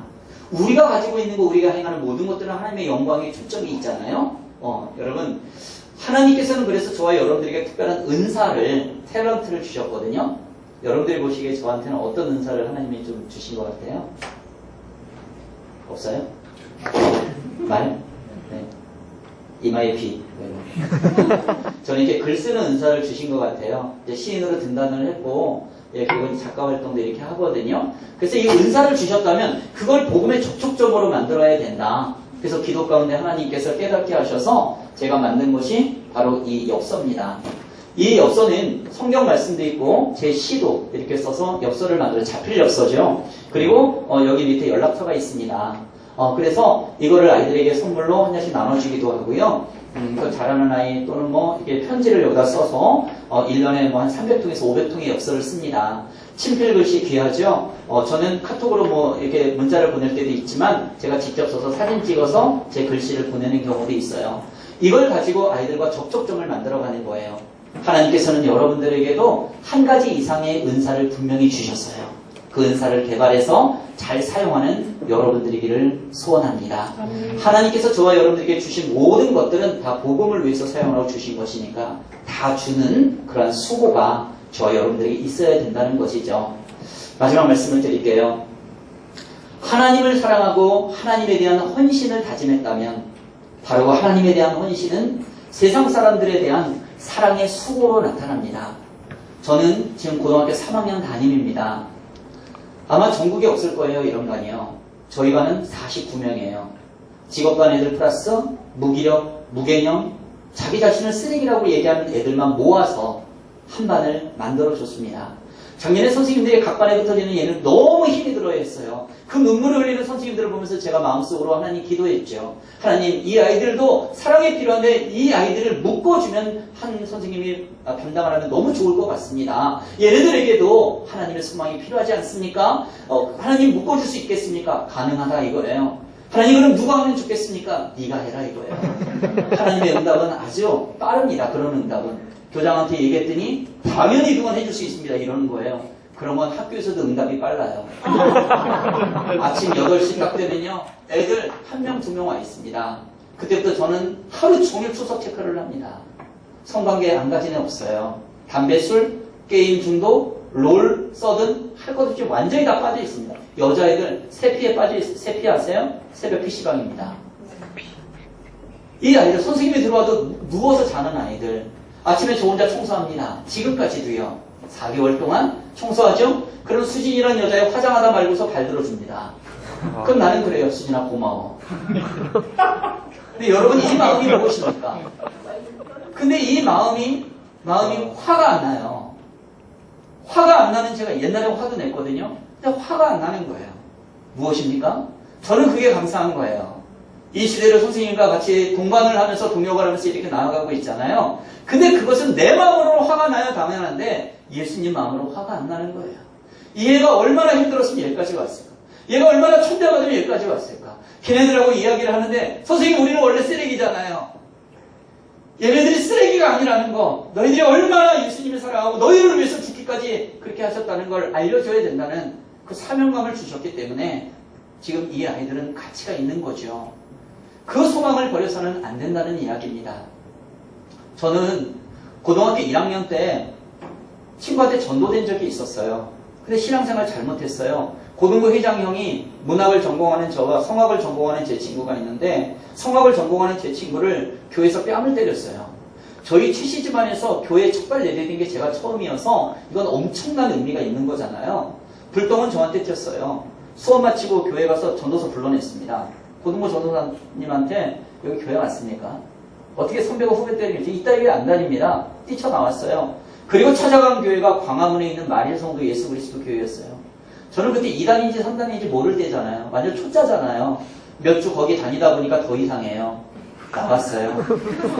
우리가 가지고 있는 거 우리가 행하는 모든 것들은 하나님의 영광에 초점이 있잖아요. 여러분 하나님께서는 그래서 저와 여러분들에게 특별한 은사를, 탤런트를 주셨거든요. 여러분들이 보시기에 저한테는 어떤 은사를 하나님이 좀 주신 것 같아요? 없어요? 말? 네. 이마에 비. 저는 이렇게 글 쓰는 은사를 주신 것 같아요. 이제 시인으로 등단을 했고, 예, 그리고 작가 활동도 이렇게 하거든요. 그래서 이 은사를 주셨다면 그걸 복음의 접촉점으로 만들어야 된다. 그래서 기도 가운데 하나님께서 깨닫게 하셔서 제가 만든 것이 바로 이 엽서입니다. 이 엽서는 성경 말씀도 있고 제 시도 이렇게 써서 엽서를 만들어 자필 엽서죠. 그리고 여기 밑에 연락처가 있습니다. 그래서 이거를 아이들에게 선물로 한 장씩 나눠주기도 하고요. 그 잘하는 아이 또는 뭐 이게 편지를 여기다 써서 1년에 뭐 한 300통에서 500통의 엽서를 씁니다. 친필 글씨 귀하죠. 저는 카톡으로 뭐 이렇게 문자를 보낼 때도 있지만 제가 직접 써서 사진 찍어서 제 글씨를 보내는 경우도 있어요. 이걸 가지고 아이들과 접촉점을 만들어가는 거예요. 하나님께서는 여러분들에게도 한 가지 이상의 은사를 분명히 주셨어요. 그 은사를 개발해서 잘 사용하는 여러분들이기를 소원합니다. 하나님께서 저와 여러분들에게 주신 모든 것들은 다 복음을 위해서 사용하고 주신 것이니까 다 주는 그러한 수고가 저와 여러분들에게 있어야 된다는 것이죠. 마지막 말씀을 드릴게요. 하나님을 사랑하고 하나님에 대한 헌신을 다짐했다면 바로 하나님에 대한 헌신은 세상 사람들에 대한 사랑의 수고로 나타납니다. 저는 지금 고등학교 3학년 담임입니다. 아마 전국에 없을 거예요, 이런 반이요. 저희 반은 49명이에요. 직업반 애들 플러스 무기력, 무개념, 자기 자신을 쓰레기라고 얘기하는 애들만 모아서 한 반을 만들어줬습니다. 작년에 선생님들이 각 반에 흩어지는 얘는 너무 힘이 들어야 했어요. 그 눈물을 흘리는 선생님들을 보면서 제가 마음속으로 하나님 기도했죠. 하나님, 이 아이들도 사랑이 필요한데 이 아이들을 묶어주면 한 선생님이 담당을 하면 너무 좋을 것 같습니다. 얘네들에게도 하나님의 소망이 필요하지 않습니까? 하나님 묶어줄 수 있겠습니까? 가능하다 이거예요. 하나님, 그럼 누가 하면 좋겠습니까? 네가 해라 이거예요. 하나님의 응답은 아주 빠릅니다. 그런 응답은. 교장한테 얘기했더니 당연히 그건 해줄 수 있습니다. 이러는 거예요. 그러면 학교에서도 응답이 빨라요. 아침 8시 딱 되면요. 애들 1명, 2명 와 있습니다. 그때부터 저는 하루 종일 추석 체크를 합니다. 성관계 안 가진 애 없어요. 담배, 술, 게임 중독, 롤, 서든 할 것 없이 완전히 다 빠져 있습니다. 여자애들 세피에 빠져 있어요. 세피 아세요? 새벽 PC방입니다. 이 아이들 선생님이 들어와도 누워서 자는 아이들. 아침에 저 혼자 청소합니다. 지금까지도요. 4개월 동안 청소하죠? 그럼 수진이라는 여자애 화장하다 말고서 발 들어줍니다. 그럼 나는 그래요. 수진아 고마워. 근데 여러분 이 마음이 무엇입니까? 근데 이 마음이 화가 안 나요. 화가 안 나는 제가 옛날에 화도 냈거든요. 근데 화가 안 나는 거예요. 무엇입니까? 저는 그게 감사한 거예요. 이 시대를 선생님과 같이 동반을 하면서 동역을 하면서 이렇게 나아가고 있잖아요. 근데 그것은 내 마음으로 화가 나야 당연한데 예수님 마음으로 화가 안 나는 거예요. 이 애가 얼마나 힘들었으면 여기까지 왔을까? 얘가 얼마나 천대받으면 여기까지 왔을까? 걔네들하고 이야기를 하는데 선생님 우리는 원래 쓰레기잖아요. 얘네들이 쓰레기가 아니라는 거, 너희들이 얼마나 예수님을 사랑하고 너희를 위해서 죽기까지 그렇게 하셨다는 걸 알려줘야 된다는 그 사명감을 주셨기 때문에 지금 이 아이들은 가치가 있는 거죠. 그 소망을 버려서는 안 된다는 이야기입니다. 저는 고등학교 1학년 때 친구한테 전도된 적이 있었어요. 근데 신앙생활 잘못했어요. 고등부 회장형이 문학을 전공하는 저와 성악을 전공하는 제 친구가 있는데 성악을 전공하는 제 친구를 교회에서 뺨을 때렸어요. 저희 최씨 집안에서 교회에 첫발 내디딘 게 제가 처음이어서 이건 엄청난 의미가 있는 거잖아요. 불똥은 저한테 튀었어요. 수업 마치고 교회 가서 전도서 불러냈습니다. 고등부 전도사님한테 여기 교회 왔습니까? 어떻게 선배가 후배 때리겠지? 이따 교회 안 다닙니다. 뛰쳐나왔어요. 그리고 찾아간 교회가 광화문에 있는 마리아성도 예수 그리스도 교회였어요. 저는 그때 2단인지 3단인지 모를 때잖아요. 완전 초짜잖아요. 몇 주 거기 다니다 보니까 더 이상해요. 나갔어요.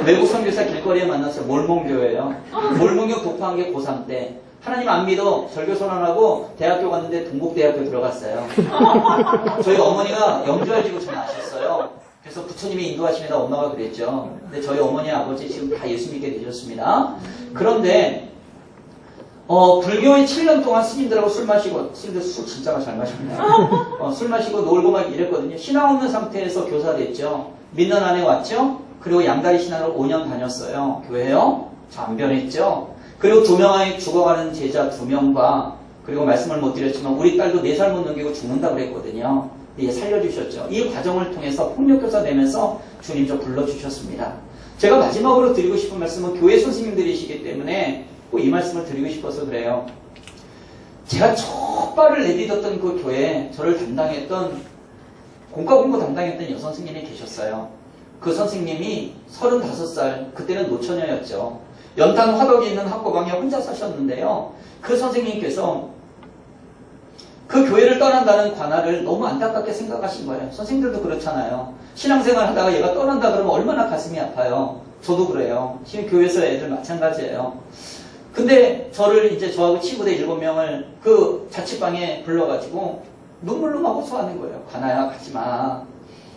외국 선교사 길거리에 만났어요. 몰몬교예요. 몰몬교 도파한 게 고3 때. 하나님 안 믿어. 절교 선언하고 대학교 갔는데 동국대학교 들어갔어요. 저희 어머니가 영주하시고 전 아셨어요. 그래서 부처님이 인도하십니다. 엄마가 그랬죠. 근데 저희 어머니 아버지 지금 다 예수 믿게 되셨습니다. 그런데 불교에 7년 동안 스님들하고 술 마시고, 스님들 술 진짜 잘 마십니다. 술 마시고 놀고 막 이랬거든요. 신앙 없는 상태에서 교사 됐죠. 믿는 안에 왔죠. 그리고 양다리 신앙을 5년 다녔어요. 교회요? 저 안 변했죠? 그리고 2명의 죽어가는 제자 2명과 그리고 말씀을 못 드렸지만 우리 딸도 4살 못 넘기고 죽는다 그랬거든요. 예, 살려주셨죠. 이 과정을 통해서 폭력교사 되면서 주님 저 불러주셨습니다. 제가 마지막으로 드리고 싶은 말씀은 교회 선생님들이시기 때문에 꼭 이 말씀을 드리고 싶어서 그래요. 제가 첫 발을 내딛었던 그 교회에 저를 담당했던 공과 공부 담당했던 여성 선생님이 계셨어요. 그 선생님이 35살, 그때는 노처녀였죠. 연탄 화덕에 있는 학고방에 혼자 사셨는데요. 그 선생님께서 그 교회를 떠난다는 관할을 너무 안타깝게 생각하신 거예요. 선생님들도 그렇잖아요. 신앙생활 하다가 얘가 떠난다 그러면 얼마나 가슴이 아파요. 저도 그래요. 지금 교회에서 애들 마찬가지예요. 근데 저를 이제 저하고 친구들 7명을 그 자취방에 불러가지고 눈물로 막 호소하는 거예요. 관아야 가지 마.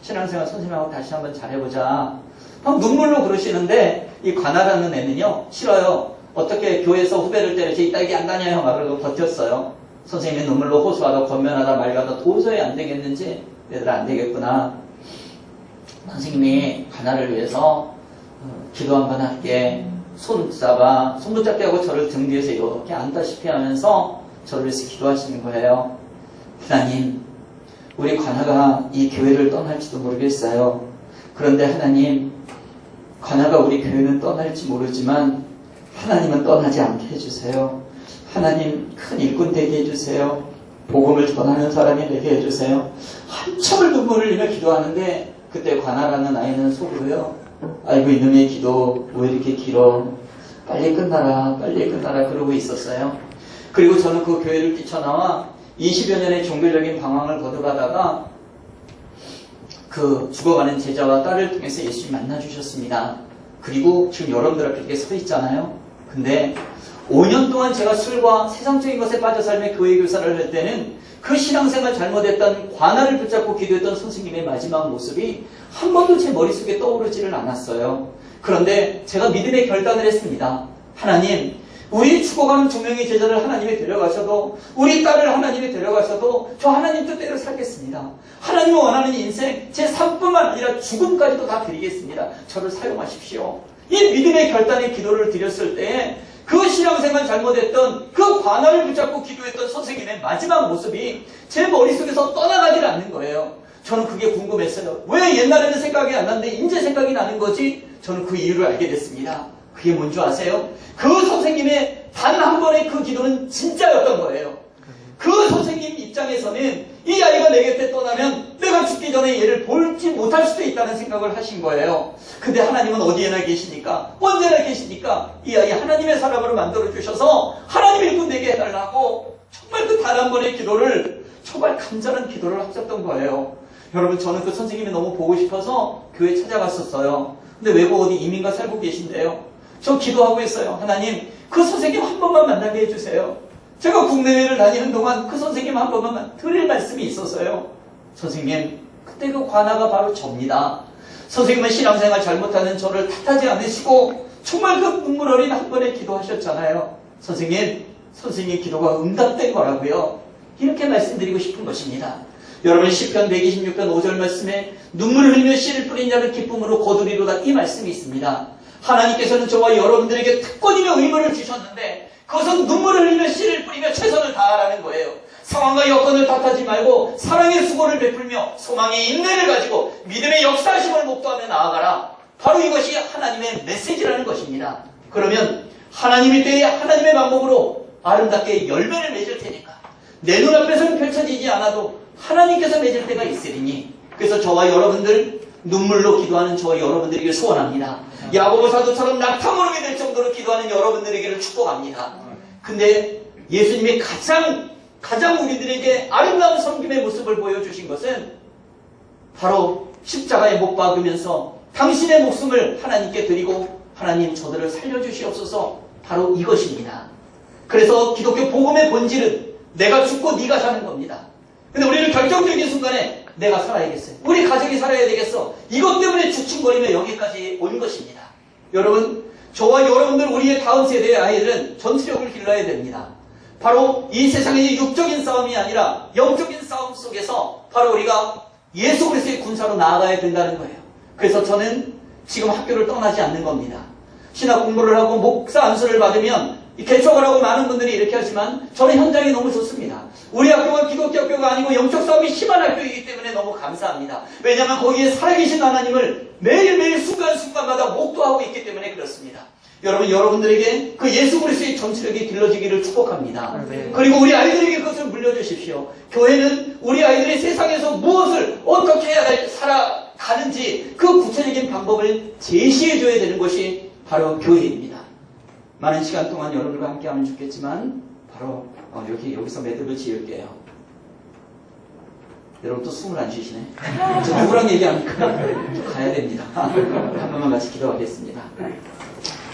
신앙생활 선생님하고 다시 한번 잘해보자. 막 눈물로 그러시는데 이 관아라는 애는요 싫어요. 어떻게 교회에서 후배를 때려서 이 딸기 안 다녀요. 막 그러고 버텼어요. 선생님이 눈물로 호소하다 권면하다 말하다 도저히 안 되겠는지 얘들아 안 되겠구나. 선생님이 관아를 위해서 기도 한번 할게. 손 붙잡게 하고 저를 등 뒤에서 이렇게 안다시피 하면서 저를 위해서 기도하시는 거예요. 하나님, 우리 관아가 이 교회를 떠날지도 모르겠어요. 그런데 하나님, 관아가 우리 교회는 떠날지 모르지만 하나님은 떠나지 않게 해주세요. 하나님, 큰 일꾼 되게 해주세요. 복음을 전하는 사람이 되게 해주세요. 한참을 눈물을 흘리며 기도하는데 그때 관아라는 아이는 속으로요. 아이고 이놈의 기도 왜 이렇게 길어. 빨리 끝나라 그러고 있었어요. 그리고 저는 그 교회를 뛰쳐나와 20여 년의 종교적인 방황을 거듭하다가 그 죽어가는 제자와 딸을 통해서 예수님 만나주셨습니다. 그리고 지금 여러분들 앞에 이렇게 서 있잖아요. 근데 5년 동안 제가 술과 세상적인 것에 빠져 삶의 교회 교사를 할 때는 그 신앙생활 잘못했던 관아를 붙잡고 기도했던 선생님의 마지막 모습이 한 번도 제 머릿속에 떠오르지를 않았어요. 그런데 제가 믿음의 결단을 했습니다. 하나님, 우리 죽어가는 두 명의 제자를 하나님이 데려가셔도 우리 딸을 하나님이 데려가셔도 저 하나님 뜻대로 살겠습니다. 하나님이 원하는 인생 제 삶뿐만 아니라 죽음까지도 다 드리겠습니다. 저를 사용하십시오. 이 믿음의 결단의 기도를 드렸을 때에 그 신앙생활 잘못했던 그 관아를 붙잡고 기도했던 선생님의 마지막 모습이 제 머릿속에서 떠나가질 않는 거예요. 저는 그게 궁금했어요. 왜 옛날에는 생각이 안 났는데 이제 생각이 나는 거지? 저는 그 이유를 알게 됐습니다. 그게 뭔지 아세요? 그 선생님의 단 한 번의 그 기도는 진짜였던 거예요. 그 선생님 입장에서는 이 아이가 내 곁에 떠나면 내가 죽기 전에 얘를 볼지 못할 수도 있다는 생각을 하신 거예요. 근데 하나님은 어디에나 계시니까, 언제나 계시니까 이 아이 하나님의 사람으로 만들어주셔서 하나님 일꾼 되게 해달라고 정말 그 단 한 번의 기도를 정말 간절한 기도를 하셨던 거예요. 여러분, 저는 그 선생님이 너무 보고 싶어서 교회 찾아갔었어요. 근데 외국 어디 이민가 살고 계신데요. 저 기도하고 있어요. 하나님, 그 선생님 한 번만 만나게 해주세요. 제가 국내외를 다니는 동안 그 선생님 한 번만 드릴 말씀이 있었어요. 선생님, 그때 그 관아가 바로 접니다. 선생님은 신앙생활 잘못하는 저를 탓하지 않으시고 정말 그 눈물 어린 한 번에 기도하셨잖아요. 선생님 기도가 응답된 거라고요. 이렇게 말씀드리고 싶은 것입니다. 여러분, 시편 126편 5절 말씀에 눈물을 흘리며 씨를 뿌린 자를 기쁨으로 거두리로다, 이 말씀이 있습니다. 하나님께서는 저와 여러분들에게 특권이며 의무를 주셨는데 그것은 눈물을 흘리며 씨를 뿌리며 최선을 다하라는 거예요. 상황과 여건을 탓하지 말고 사랑의 수고를 베풀며 소망의 인내를 가지고 믿음의 역사심을 목도하며 나아가라. 바로 이것이 하나님의 메시지라는 것입니다. 그러면 하나님의 때에 하나님의 방법으로 아름답게 열매를 맺을 테니까 내 눈앞에서는 펼쳐지지 않아도 하나님께서 맺을 때가 있으리니, 그래서 저와 여러분들 눈물로 기도하는 저와 여러분들에게 소원합니다. 야고보 사도처럼 낙타무름이 될 정도로 기도하는 여러분들에게를 축복합니다. 근데 예수님이 가장 우리들에게 아름다운 섬김의 모습을 보여주신 것은 바로 십자가에 못 박으면서 당신의 목숨을 하나님께 드리고 하나님 저들을 살려주시옵소서, 바로 이것입니다. 그래서 기독교 복음의 본질은 내가 죽고 네가 사는 겁니다. 근데 우리는 결정적인 순간에 내가 살아야겠어요. 우리 가족이 살아야 되겠어. 이것 때문에 주춤거리며 여기까지 온 것입니다. 여러분, 저와 여러분들, 우리의 다음 세대의 아이들은 전투력을 길러야 됩니다. 바로 이 세상의 육적인 싸움이 아니라 영적인 싸움 속에서 바로 우리가 예수 그리스도의 군사로 나아가야 된다는 거예요. 그래서 저는 지금 학교를 떠나지 않는 겁니다. 신학 공부를 하고 목사 안수를 받으면 개척을 하고 많은 분들이 이렇게 하지만 저는 현장이 너무 좋습니다. 우리 학교가 기독교 학교가 아니고 영적 싸움이 심한 학교이기 때문에 너무 감사합니다. 왜냐하면 거기에 살아계신 하나님을 매일매일 순간순간마다 목도하고 있기 때문에 그렇습니다. 여러분, 여러분들에게 그 예수 그리스도의 전투력이 길러지기를 축복합니다. 그리고 우리 아이들에게 그것을 물려주십시오. 교회는 우리 아이들이 세상에서 무엇을 어떻게 해야 살아가는지 그 구체적인 방법을 제시해줘야 되는 것이 바로 교회입니다. 많은 시간 동안 여러분들과 함께 하면 좋겠지만 바로 여기서 매듭을 지을게요. 여러분 또 숨을 안 쉬시네. 저 누구랑 얘기합니까? 가야 됩니다. 한 번만 같이 기도하겠습니다.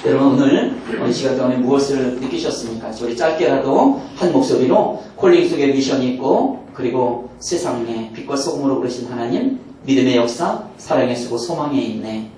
여러분 오늘 이 시간 동안에 무엇을 느끼셨습니까? 우리 짧게라도 한 목소리로 콜링 속에 미션이 있고 그리고 세상에 빛과 소금으로 부르신 하나님, 믿음의 역사, 사랑의 수고, 소망에 있네.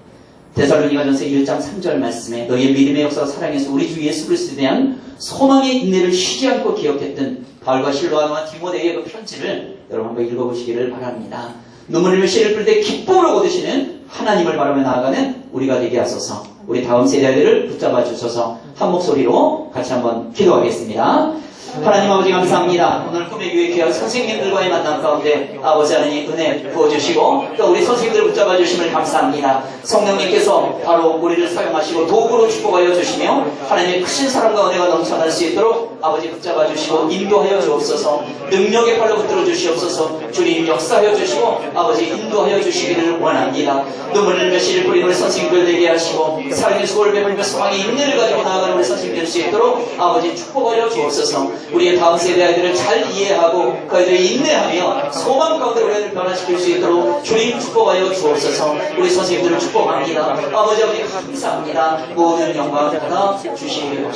데살로니가전서 1장 3절 말씀에 너희의 믿음의 역사와 사랑의 수고, 우리 주 예수 그리스도에 대한 소망의 인내를 쉬지 않고 기억했던 바울과 실로아와 디모데의 그 편지를 여러분 한번 읽어보시기를 바랍니다. 눈물 흘리며 씨를 뿌릴 때 기쁨으로 거두시는 하나님을 바라며 나아가는 우리가 되게 하소서. 우리 다음 세대들을 붙잡아 주셔서 한 목소리로 같이 한번 기도하겠습니다. 하나님 아버지 감사합니다. 오늘 꿈의 교회 귀한 선생님들과의 만남 가운데 아버지 하나님 은혜 부어주시고 또 우리 선생님들을 붙잡아 주심을 감사합니다. 성령님께서 바로 우리를 사용하시고 도구로 축복하여 주시며 하나님의 크신 사랑과 은혜가 넘쳐날 수 있도록 아버지 붙잡아 주시고 인도하여 주옵소서. 능력의 팔로 붙들어 주시옵소서. 주님 역사하여 주시고 아버지 인도하여 주시기를 원합니다. 눈물 흘리며 씨를 뿌리는 우리 선생님들 되게 하시고 사랑의 수고를 베풀며 소망의 인내를 가지고 나아가는 우리 선생님들 될 수 있도록 아버지 축복하여 주옵소서. 우리의 다음 세대 아이들을 잘 이해하고 그 아이들을 인내하며 소망 가운데 우리 아이들을 변화시킬 수 있도록 주님 축복하여 주옵소서. 우리 선생님들을 축복합니다. 아버지 감사합니다. 모든 영광 받아 주시옵소서.